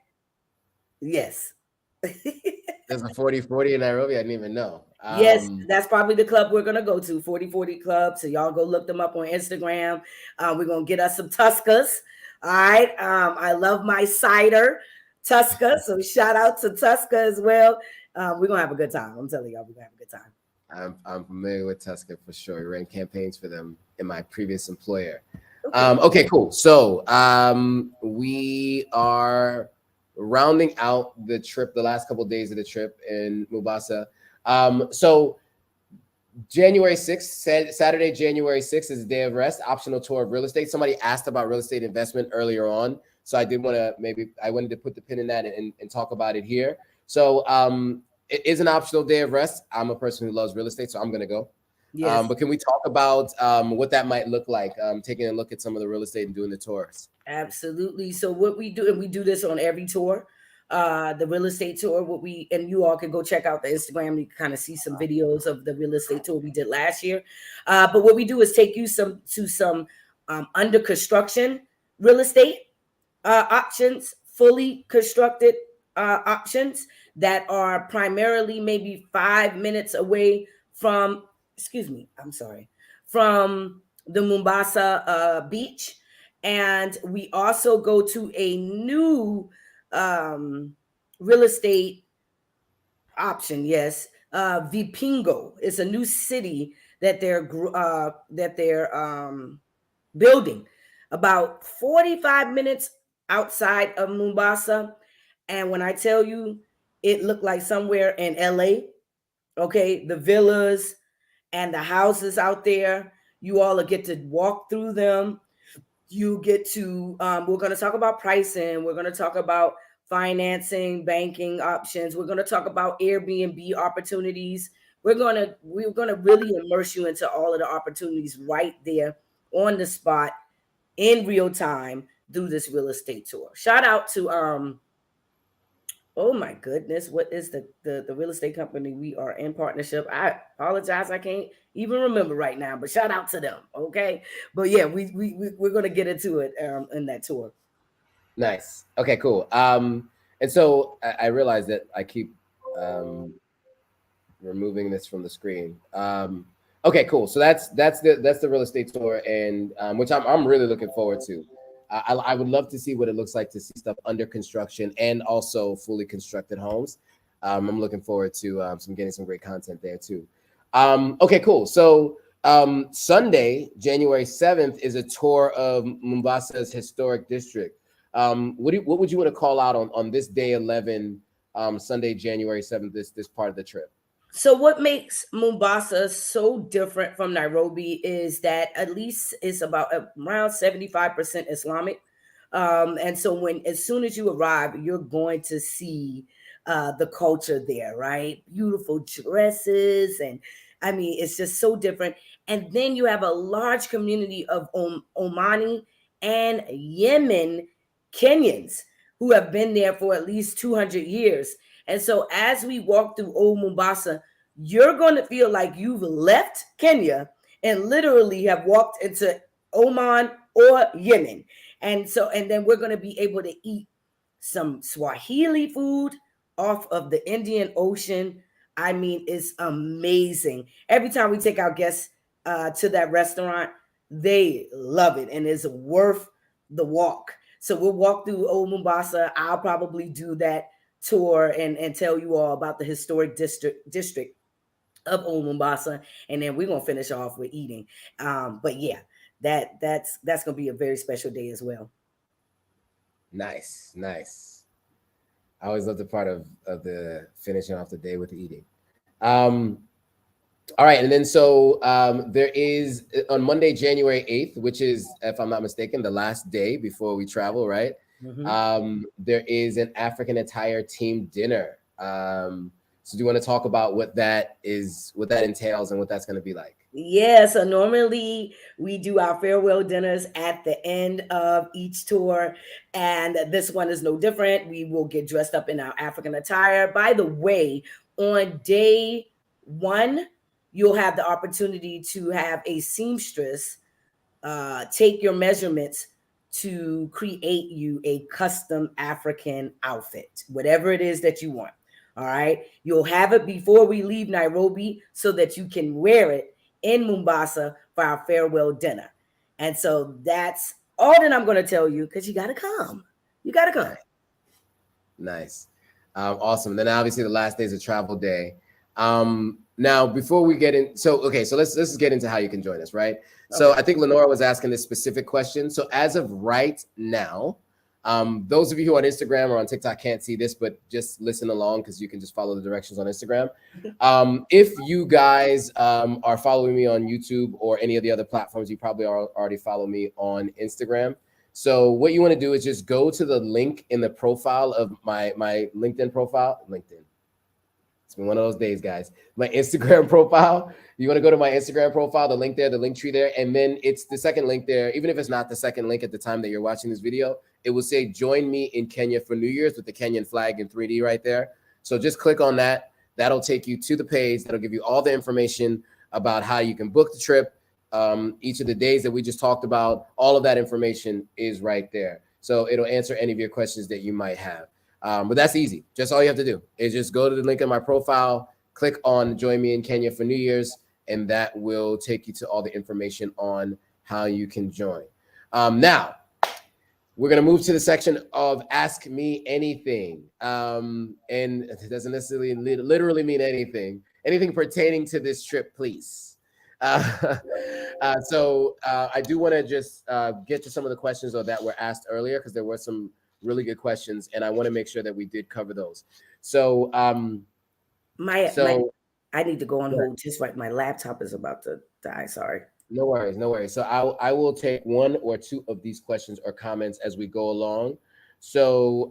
Yes. There's a 4040 in Nairobi. I didn't even know. Yes, that's probably the club we're going to go to, 4040 Club. So y'all go look them up on Instagram. We're going to get us some Tuskas. All right. I love my cider, Tuska. So shout out to Tuska as well. We're going to have a good time. I'm telling y'all, we're going to have a good time. I'm familiar with Tuska for sure. We ran campaigns for them in my previous employer. Okay, cool. So we are rounding out the trip, the last couple of days of the trip in Mombasa. So January 6th, Saturday, January 6th is a day of rest, optional tour of real estate. Somebody asked about real estate investment earlier on. So I did want to I wanted to put the pin in that and talk about it here. So it is an optional day of rest. I'm a person who loves real estate, so I'm going to go. Yes. But can we talk about what that might look like, taking a look at some of the real estate and doing the tours? Absolutely. So what we do, and we do this on every tour, the real estate tour, and you all can go check out the Instagram. You can kind of see some videos of the real estate tour we did last year. But what we do is take you to some under construction real estate options, fully constructed options that are primarily maybe 5 minutes away from, from the Mombasa beach. And we also go to a new real estate option. Yes, Vipingo. It's a new city that they're building about 45 minutes outside of Mombasa. And when I tell you, it looked like somewhere in LA. Okay, the villas and the houses out there, you all will get to walk through them. You get to, we're going to talk about pricing. We're going to talk about financing, banking options. We're going to talk about Airbnb opportunities. We're going to really immerse you into all of the opportunities right there on the spot in real time through this real estate tour. Shout out to, oh my goodness, what is the real estate company we are in partnership? I apologize, I can't even remember right now, but shout out to them, okay? But yeah, we're gonna get into it in that tour. Nice. Okay, cool. And so I realize that I keep removing this from the screen. Okay, cool. So that's the real estate tour, and which I'm really looking forward to. I would love to see what it looks like to see stuff under construction and also fully constructed homes. I'm looking forward to getting some great content there too. Okay, cool. So Sunday, January 7th, is a tour of Mombasa's historic district. What would you want to call out on this day 11, Sunday, January 7th, this part of the trip? So what makes Mombasa so different from Nairobi is that at least it's about around 75% Islamic. And so as soon as you arrive, you're going to see the culture there, right? Beautiful dresses. And I mean, it's just so different. And then you have a large community of Omani and Yemen Kenyans who have been there for at least 200 years. And so as we walk through Old Mombasa, you're going to feel like you've left Kenya and literally have walked into Oman or Yemen. And then we're going to be able to eat some Swahili food off of the Indian Ocean. I mean, it's amazing. Every time we take our guests to that restaurant, they love it and it's worth the walk. So we'll walk through Old Mombasa. I'll probably do that tour and tell you all about the historic district of Old Mombasa, and then we're gonna finish off with eating. But yeah, that's gonna be a very special day as well. Nice. I always love the part of the finishing off the day with the eating. All right, and then so there is on Monday, January 8th, which is, if I'm not mistaken, the last day before we travel, right? Mm-hmm. There is an African attire team dinner. So do you want to talk about what that entails and what that's going to be like? Yeah, so normally we do our farewell dinners at the end of each tour, and this one is no different. We will get dressed up in our African attire. By the way, on day 1, you'll have the opportunity to have a seamstress take your measurements to create you a custom African outfit, whatever it is that you want. All right. You'll have it before we leave Nairobi so that you can wear it in Mombasa for our farewell dinner. And so that's all that I'm going to tell you, because you got to come. You got to come. Nice. Awesome. Then obviously the last day is a travel day. Now, before we get in, so let's just get into how you can join us, right? Okay. So I think Lenora was asking this specific question. So as of right now, those of you who are on Instagram or on TikTok can't see this, but just listen along because you can just follow the directions on Instagram. If you guys are following me on YouTube or any of the other platforms, you probably already follow me on Instagram. So what you want to do is just go to the link in the profile of my LinkedIn profile. It's been one of those days, guys. My Instagram profile, you want to go to my Instagram profile, the link there, the link tree there, and then it's the second link there. Even if it's not the second link at the time that you're watching this video, it will say join me in Kenya for New Year's with the Kenyan flag in 3D right there. So just click on that. That'll take you to the page. That'll give you all the information about how you can book the trip. Each of the days that we just talked about, all of that information is right there. So it'll answer any of your questions that you might have. But that's easy. Just all you have to do is just go to the link in my profile, click on Join Me in Kenya for New Year's, and that will take you to all the information on how you can join. Now, we're going to move to the section of Ask Me Anything. And it doesn't necessarily literally mean anything. Anything pertaining to this trip, please. So I do want to just get to some of the questions that were asked earlier, because there were some really good questions, and I want to make sure that we did cover those. So, I need to go on hold just right. My laptop is about to die. Sorry. No worries, no worries. So I will take one or two of these questions or comments as we go along. So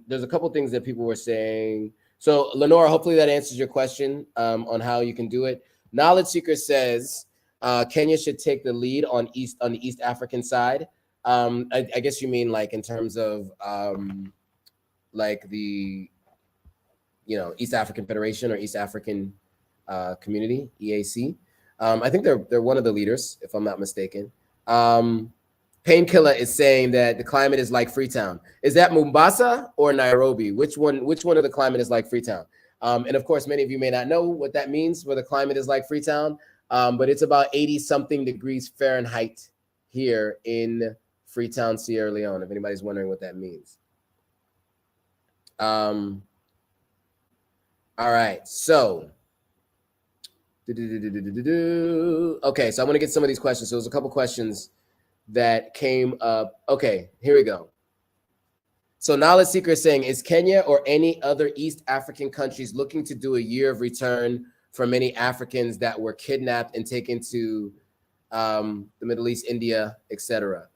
there's a couple things that people were saying. So Lenora, hopefully that answers your question on how you can do it. Knowledge Seeker says Kenya should take the lead on the East African side. I guess you mean like in terms of like the East African Federation or East African Community, EAC. I think they're one of the leaders, if I'm not mistaken. Painkiller is saying that the climate is like Freetown. Is that Mombasa or Nairobi? Which one of the climate is like Freetown? And of course, many of you may not know what that means, where the climate is like Freetown, but it's about 80-something degrees Fahrenheit here in Freetown, Sierra Leone, if anybody's wondering what that means. All right, so okay, so I want to get some of these questions. So there's a couple questions that came up. Okay, here we go. So Knowledge Seeker is saying, is Kenya or any other East African countries looking to do a year of return for many Africans that were kidnapped and taken to the Middle East, India, etc.?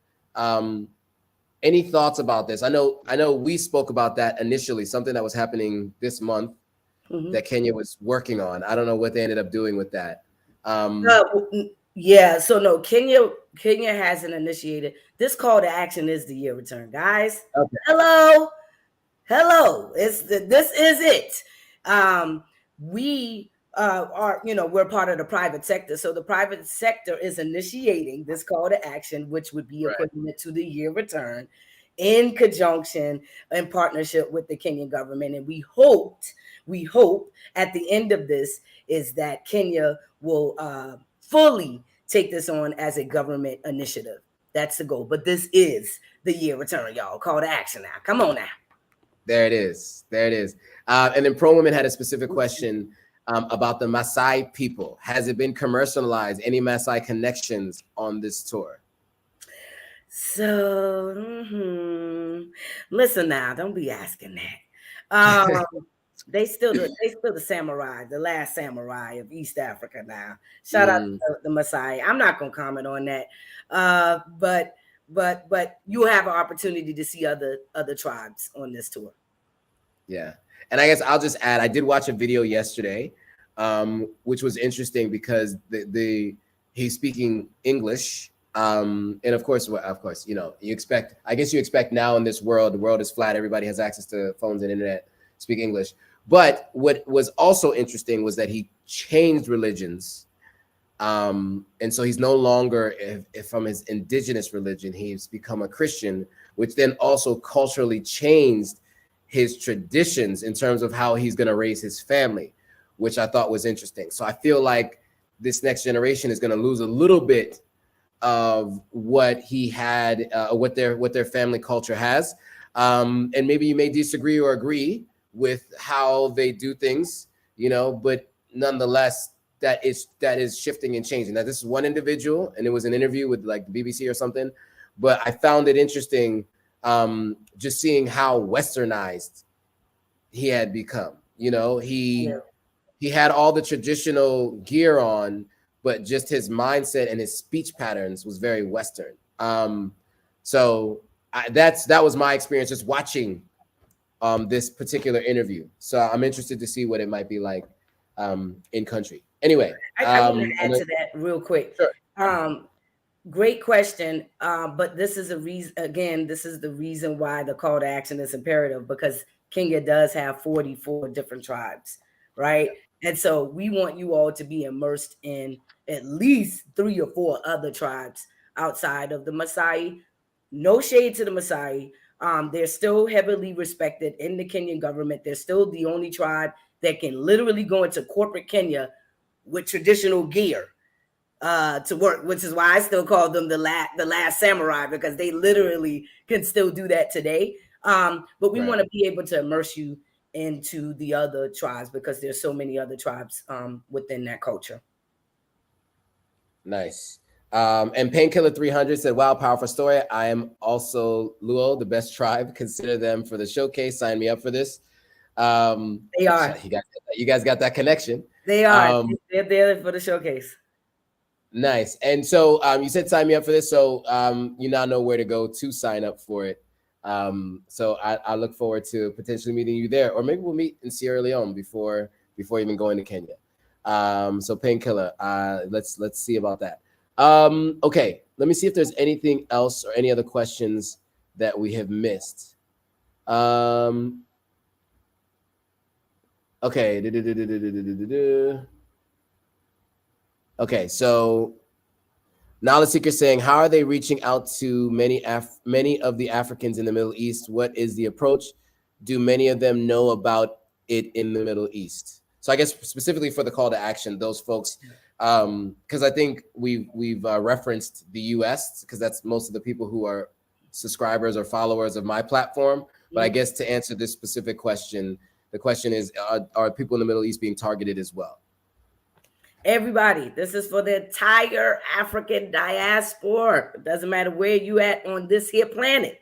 Any thoughts about this? I know we spoke about that initially, something that was happening this month that Kenya was working on. I don't know what they ended up doing with that. Yeah, so no, Kenya hasn't initiated. This call to action is the year return, guys. Okay. Hello. This is it. We are, we're part of the private sector. So the private sector is initiating this call to action, which would be equivalent to the year return in conjunction in partnership with the Kenyan government. And we hope at the end of this is that Kenya will fully take this on as a government initiative. That's the goal. But this is the year return, y'all. Call to action now. Come on now. There it is. And then Pro Women had a specific question about the Maasai people. Has it been commercialized? Any Maasai connections on this tour? So, listen now, don't be asking that. They still the samurai, the last samurai of East Africa now. Shout out to the Maasai. I'm not gonna comment on that. But you have an opportunity to see other tribes on this tour. Yeah. And I guess I'll just add, I did watch a video yesterday, which was interesting because he's speaking English. And of course, you expect now in this world, the world is flat. Everybody has access to phones and internet, speak English. But what was also interesting was that he changed religions. And so he's no longer from his indigenous religion, he's become a Christian, which then also culturally changed his traditions in terms of how he's going to raise his family, which I thought was interesting. So I feel like this next generation is going to lose a little bit of what he had, what their family culture has. And maybe you may disagree or agree with how they do things, but nonetheless, that is shifting and changing. Now, this is one individual, and it was an interview with like the BBC or something, but I found it interesting just seeing how westernized he had become. He had all the traditional gear on, but just his mindset and his speech patterns was very Western. So that was my experience just watching this particular interview. So I'm interested to see what it might be like in country. Anyway, I want to add to that real quick. Sure. Great question. But this is a reason, again, this is the reason why the call to action is imperative, because Kenya does have 44 different tribes, right? And so we want you all to be immersed in at least 3 or 4 other tribes outside of the Maasai. No shade to the Maasai. They're still heavily respected in the Kenyan government. They're still the only tribe that can literally go into corporate Kenya with traditional gear to work, which is why I still call them the last samurai, because they literally can still do that today. But we want to be able to immerse you into the other tribes, because there's so many other tribes within that culture. Nice. And Painkiller 300 said, wow, powerful story. I am also Luo, the best tribe. Consider them for the showcase. Sign me up for this. They are. You guys got that connection. They are. They're there for the showcase. Nice. And so you said sign me up for this. So you now know where to go to sign up for it. So I look forward to potentially meeting you there, or maybe we'll meet in Sierra Leone before even going to Kenya. So Painkiller, let's see about that. Okay, let me see if there's anything else or any other questions that we have missed. Okay. Okay, so Knowledge Seeker saying, how are they reaching out to many of the Africans in the Middle East? What is the approach? Do many of them know about it in the Middle East? So I guess specifically for the call to action, those folks, because I think we've referenced the US, because that's most of the people who are subscribers or followers of my platform. But I guess to answer this specific question, the question is, are people in the Middle East being targeted as well? Everybody, this is for the entire African diaspora. It doesn't matter where you at on this here planet.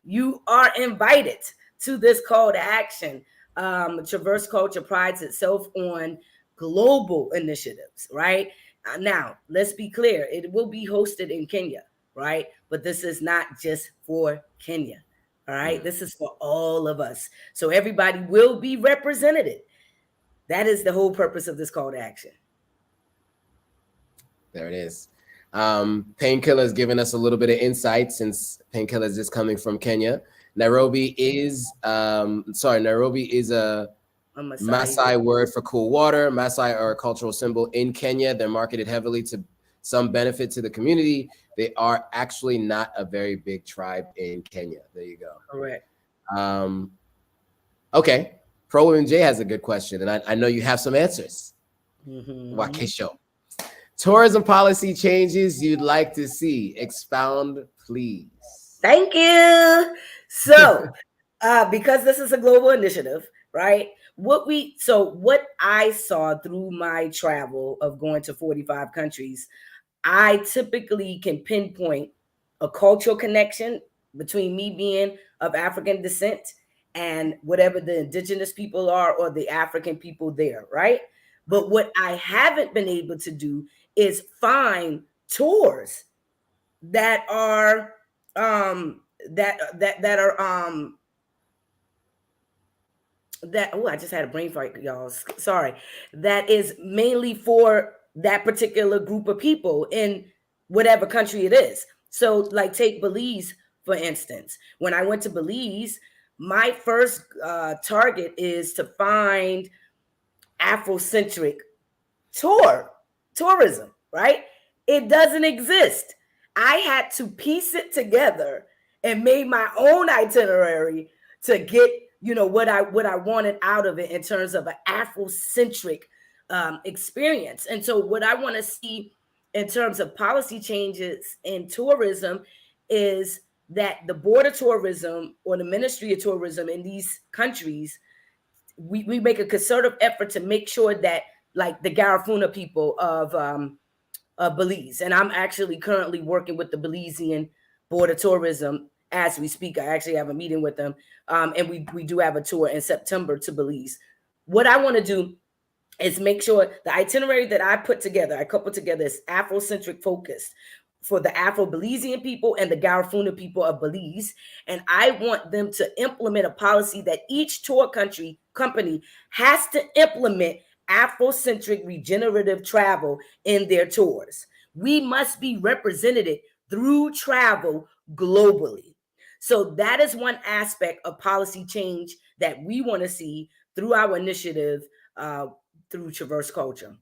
You are invited to this call to action. Traverse Culture prides itself on global initiatives, right? Now, let's be clear. It will be hosted in Kenya, right? But this is not just for Kenya, all right? This is for all of us. So everybody will be represented. That is the whole purpose of this call to action. There it is. Painkiller is giving us a little bit of insight, since Painkiller is just coming from Kenya. Nairobi is a Maasai word for cool water. Maasai are a cultural symbol in Kenya. They're marketed heavily to some benefit to the community. They are actually not a very big tribe in Kenya. There you go. Correct. Okay. Pro Women J has a good question, and I know you have some answers. Wakesho. Tourism policy changes you'd like to see. Expound, please. Thank you. So, because this is a global initiative, right? What I saw through my travel of going to 45 countries, I typically can pinpoint a cultural connection between me being of African descent and whatever the indigenous people are, or the African people there, right? But what I haven't been able to do is find tours that are I just had a brain fart, y'all. Sorry. That is mainly for that particular group of people in whatever country it is. So, like, take Belize, for instance. When I went to Belize, my first target is to find Afrocentric tourism, right? It doesn't exist. I had to piece it together and made my own itinerary to get, what I wanted out of it in terms of an Afrocentric experience. And so what I want to see in terms of policy changes in tourism is that the Board of Tourism or the Ministry of Tourism in these countries, we make a concerted effort to make sure that, like the Garifuna people of Belize, and I'm actually currently working with the Belizean Board of Tourism as we speak. I actually have a meeting with them, and we do have a tour in September to Belize. What I want to do is make sure the itinerary that I couple together is Afrocentric focused for the Afro-Belizean people and the Garifuna people of Belize. And I want them to implement a policy that each tour company has to implement Afrocentric regenerative travel in their tours. We must be represented through travel globally. So that is one aspect of policy change that we want to see through our initiative through Traverse Culture.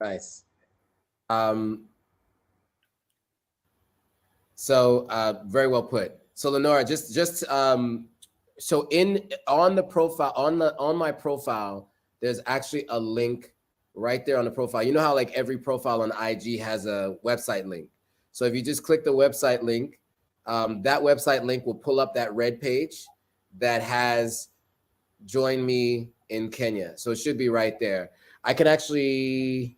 Nice. So very well put. So Lenora, so on the profile, on my profile, there's actually a link right there on the profile. You know how like every profile on IG has a website link. So if you just click the website link, that website link will pull up that red page that has Join Me in Kenya. So it should be right there. I can actually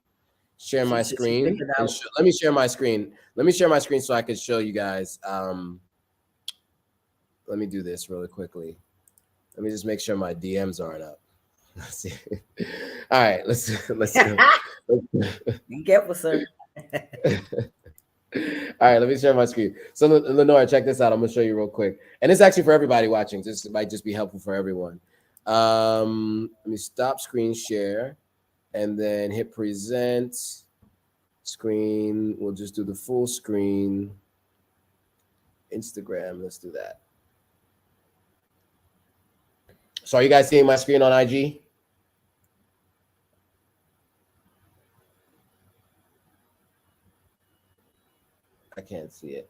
share my screen. Let me share my screen. Let me share my screen so I can show you guys. Let me do this really quickly. Let me just make sure my DMs aren't up. Let's see. All right, let's Be careful, sir. All right, let me share my screen. So Lenora, check this out. I'm gonna show you real quick. And it's actually for everybody watching. This might just be helpful for everyone. Let me stop screen share and then hit present screen. We'll just do the full screen. Instagram, let's do that. So are you guys seeing my screen on IG? I can't see it.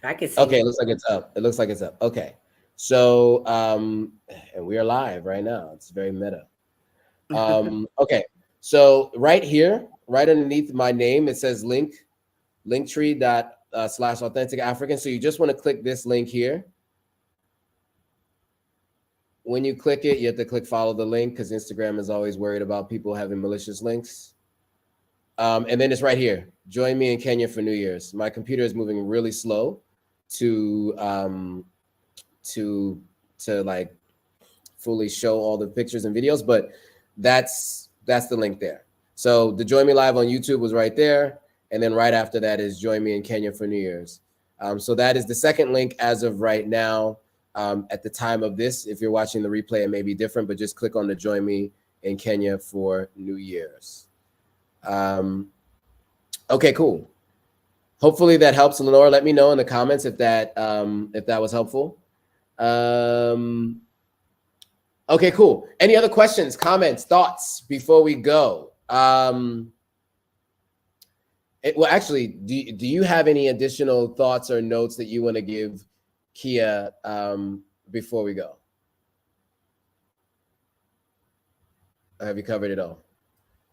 I can see okay, it. It looks like it's up. It looks like it's up. Okay. So and we are live right now. It's very meta. Okay. So right here, right underneath my name, it says linktree./authentic African. So you just want to click this link here. When you click it, you have to click follow the link because Instagram is always worried about people having malicious links. And then it's right here. Join me in Kenya for New Year's. My computer is moving really slow to like fully show all the pictures and videos, but that's the link there. So the Join Me Live on YouTube was right there. And then right after that is Join Me in Kenya for New Year's. So that is the second link as of right now. At the time of this, if you're watching the replay, it may be different, but just click on the Join Me in Kenya for New Year's. Okay, cool. Hopefully that helps, Lenora. Let me know in the comments if that was helpful. Okay, cool. Any other questions, comments, thoughts before we go? Well, actually, do you have any additional thoughts or notes that you want to give Kea before we go? Or have you covered it all?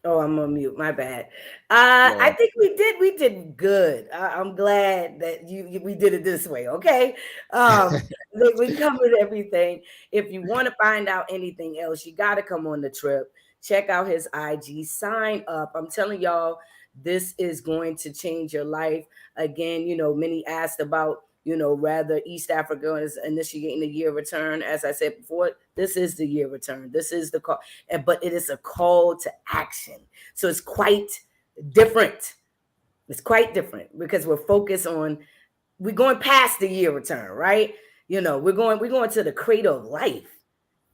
Oh, I'm on mute. My bad. I think we did good. I'm glad that we did it this way. Okay. We covered everything. If you want to find out anything else, you got to come on the trip. Check out his IG, sign up. I'm telling y'all, this is going to change your life. Again, many asked about, rather East Africa is initiating the year return. As I said before, this is the year return. This is the call, but it is a call to action. So it's quite different. It's quite different because we're focused on, we're going past the year return, right? We're going to the cradle of life.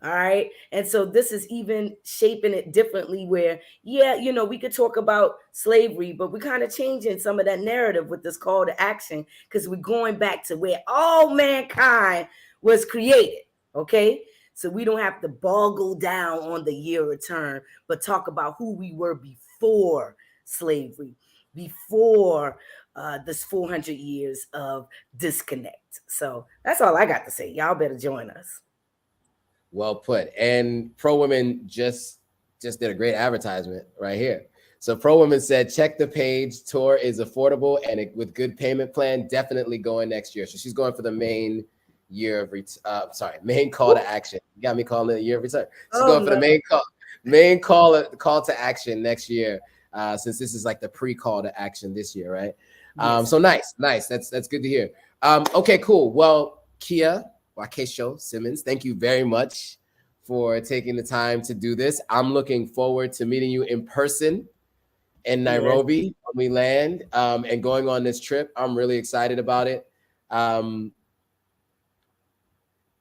All right. And so this is even shaping it differently where, we could talk about slavery, but we're kind of changing some of that narrative with this call to action because we're going back to where all mankind was created. Okay. So we don't have to boggle down on the year return, but talk about who we were before slavery, before this 400 years of disconnect. So that's all I got to say. Y'all better join us. Well put. And Pro Women just did a great advertisement right here. So Pro Women said, check the page. Tour is affordable and with good payment plan. Definitely going next year. So she's going for the main year of main call to action. You got me calling it a year of return. She's going for the main call to action next year. Since this is like the pre-call to action this year, right? Yes. So nice. That's good to hear. Okay, cool. Well, Kea Wakesho Simmons, thank you very much for taking the time to do this. I'm looking forward to meeting you in person in Yes. Nairobi when we land, and going on this trip. I'm really excited about it.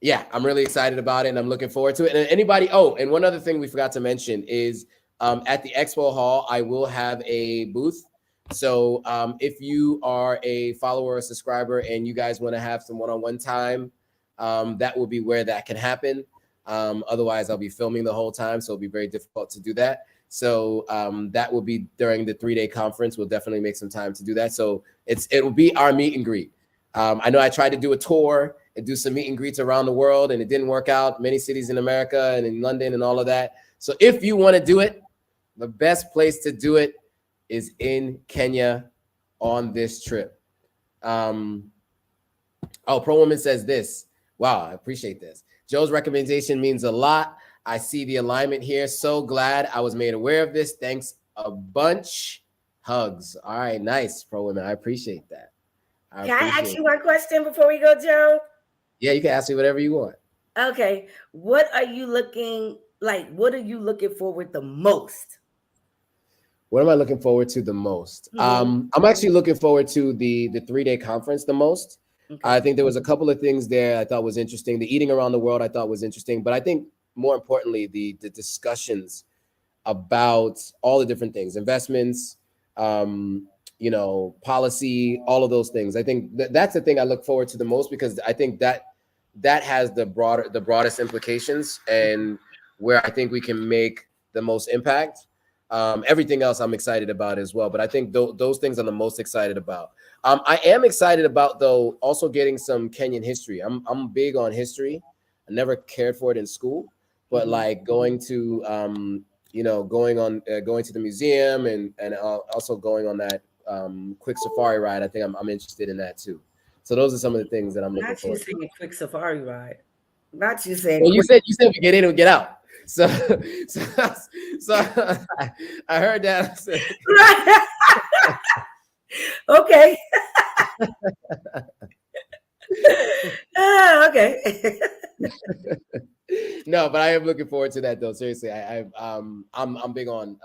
Yeah, I'm really excited about it, and I'm looking forward to it. And anybody, oh, and one other thing we forgot to mention is at the Expo Hall, I will have a booth. So if you are a follower or subscriber and you guys want to have some one-on-one time, that will be where that can happen. Otherwise, I'll be filming the whole time, so it'll be very difficult to do that. So that will be during the 3-day conference. We'll definitely make some time to do that. So it will be our meet and greet. I know I tried to do a tour and do some meet and greets around the world, and it didn't work out. Many cities in America and in London and all of that. So if you want to do it, the best place to do it is in Kenya on this trip. Oh, Pro Woman says this. Wow, I appreciate this. Joe's recommendation means a lot. I see the alignment here. So glad I was made aware of this. Thanks a bunch. Hugs. All right, nice, Pro Woman. I appreciate that. Can I ask you one question before we go, Joe? Yeah, you can ask me whatever you want. Okay. What are you looking forward the most? What am I looking forward to the most? I'm actually looking forward to the 3-day conference the most. Okay. I think there was a couple of things there I thought was interesting. The eating around the world I thought was interesting, but I think more importantly, the discussions about all the different things, investments, policy, all of those things. I think that's the thing I look forward to the most, because I think that has the broadest implications and where I think we can make the most impact. Everything else I'm excited about as well, but I think those things I'm the most excited about. I am excited about, though, also getting some Kenyan history. I'm big on history. I never cared for it in school, but like going to going to the museum and also going on that quick safari ride. I think I'm interested in that too. So those are some of the things that I'm looking for. Not you saying quick safari ride. Not you saying. Well, you said we get in and get out. So I heard that. Okay. Okay. No, but I am looking forward to that, though. Seriously, I'm big on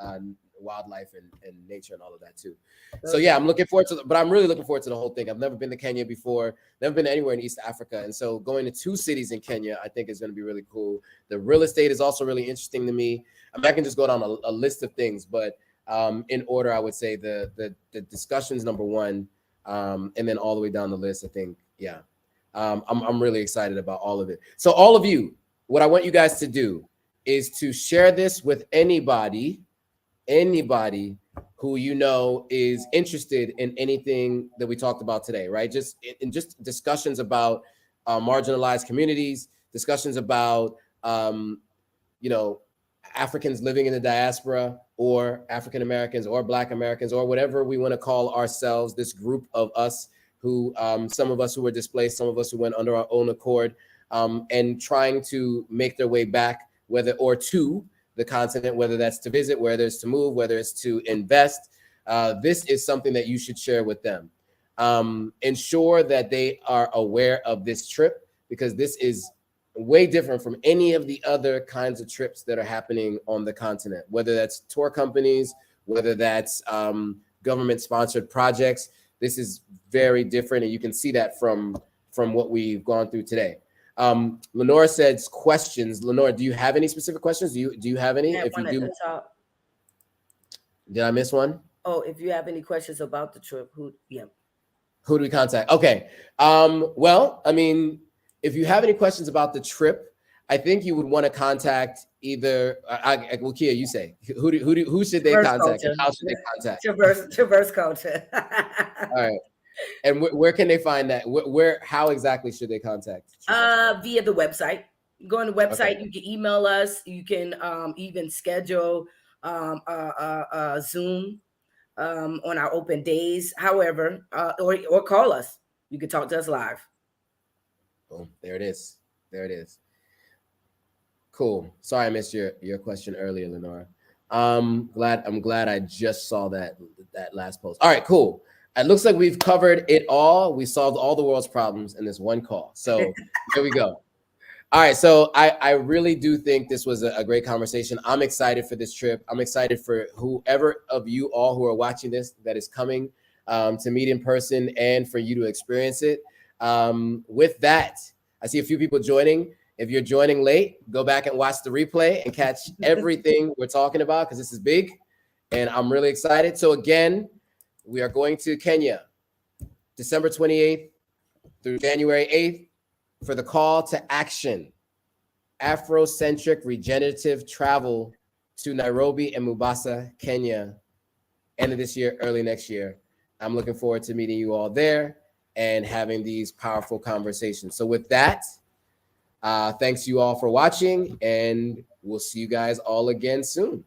wildlife and nature and all of that too. Okay. So yeah, I'm looking forward to, but I'm really looking forward to the whole thing. I've never been to Kenya before, never been anywhere in East Africa, and so going to 2 cities in Kenya, I think is going to be really cool. The real estate is also really interesting to me. I mean, I can just go down a list of things, but in order, I would say the discussions number 1, and then all the way down the list. I think, yeah, I'm really excited about all of it. So all of you, what I want you guys to do is to share this with anybody who you know is interested in anything that we talked about today, right? Just discussions about marginalized communities, discussions about Africans living in the diaspora, or African Americans, or Black Americans, or whatever we want to call ourselves. This group of us who, some of us who were displaced, some of us who went under our own accord, and trying to make their way back, to the continent, whether that's to visit, whether it's to move, whether it's to invest. This is something that you should share with them. Ensure that they are aware of this trip, because this is way different from any of the other kinds of trips that are happening on the continent, whether that's tour companies, whether that's government-sponsored projects. This is very different, and you can see that from what we've gone through today. Lenora says questions. Lenora, do you have any specific questions? Do you have any? If you do, did I miss one? Oh, if you have any questions about the trip, who do we contact? Okay. Well, I mean, if you have any questions about the trip, I think you would want to contact either. Well, Kea, you say who should they contact? How should they contact? Traverse Culture. All right. And where can they find that? How exactly should they contact? Via the website. Go on the website. Okay. You can email us. You can even schedule a Zoom on our open days. However, or call us. You can talk to us live. Boom. There it is. Cool. Sorry I missed your question earlier, Lenora. I'm glad I just saw that last post. All right, cool. It looks like we've covered it all. We solved all the world's problems in this one call. So here we go. All right, so I really do think this was a great conversation. I'm excited for this trip. I'm excited for whoever of you all who are watching this that is coming to meet in person and for you to experience it. With that, I see a few people joining. If you're joining late, go back and watch the replay and catch everything we're talking about because this is big and I'm really excited. So again, we are going to Kenya, December 28th through January 8th. For the call to action, Afrocentric regenerative travel to Nairobi and Mombasa, Kenya, end of this year, early next year. I'm looking forward to meeting you all there and having these powerful conversations. So with that, thanks you all for watching, and we'll see you guys all again soon.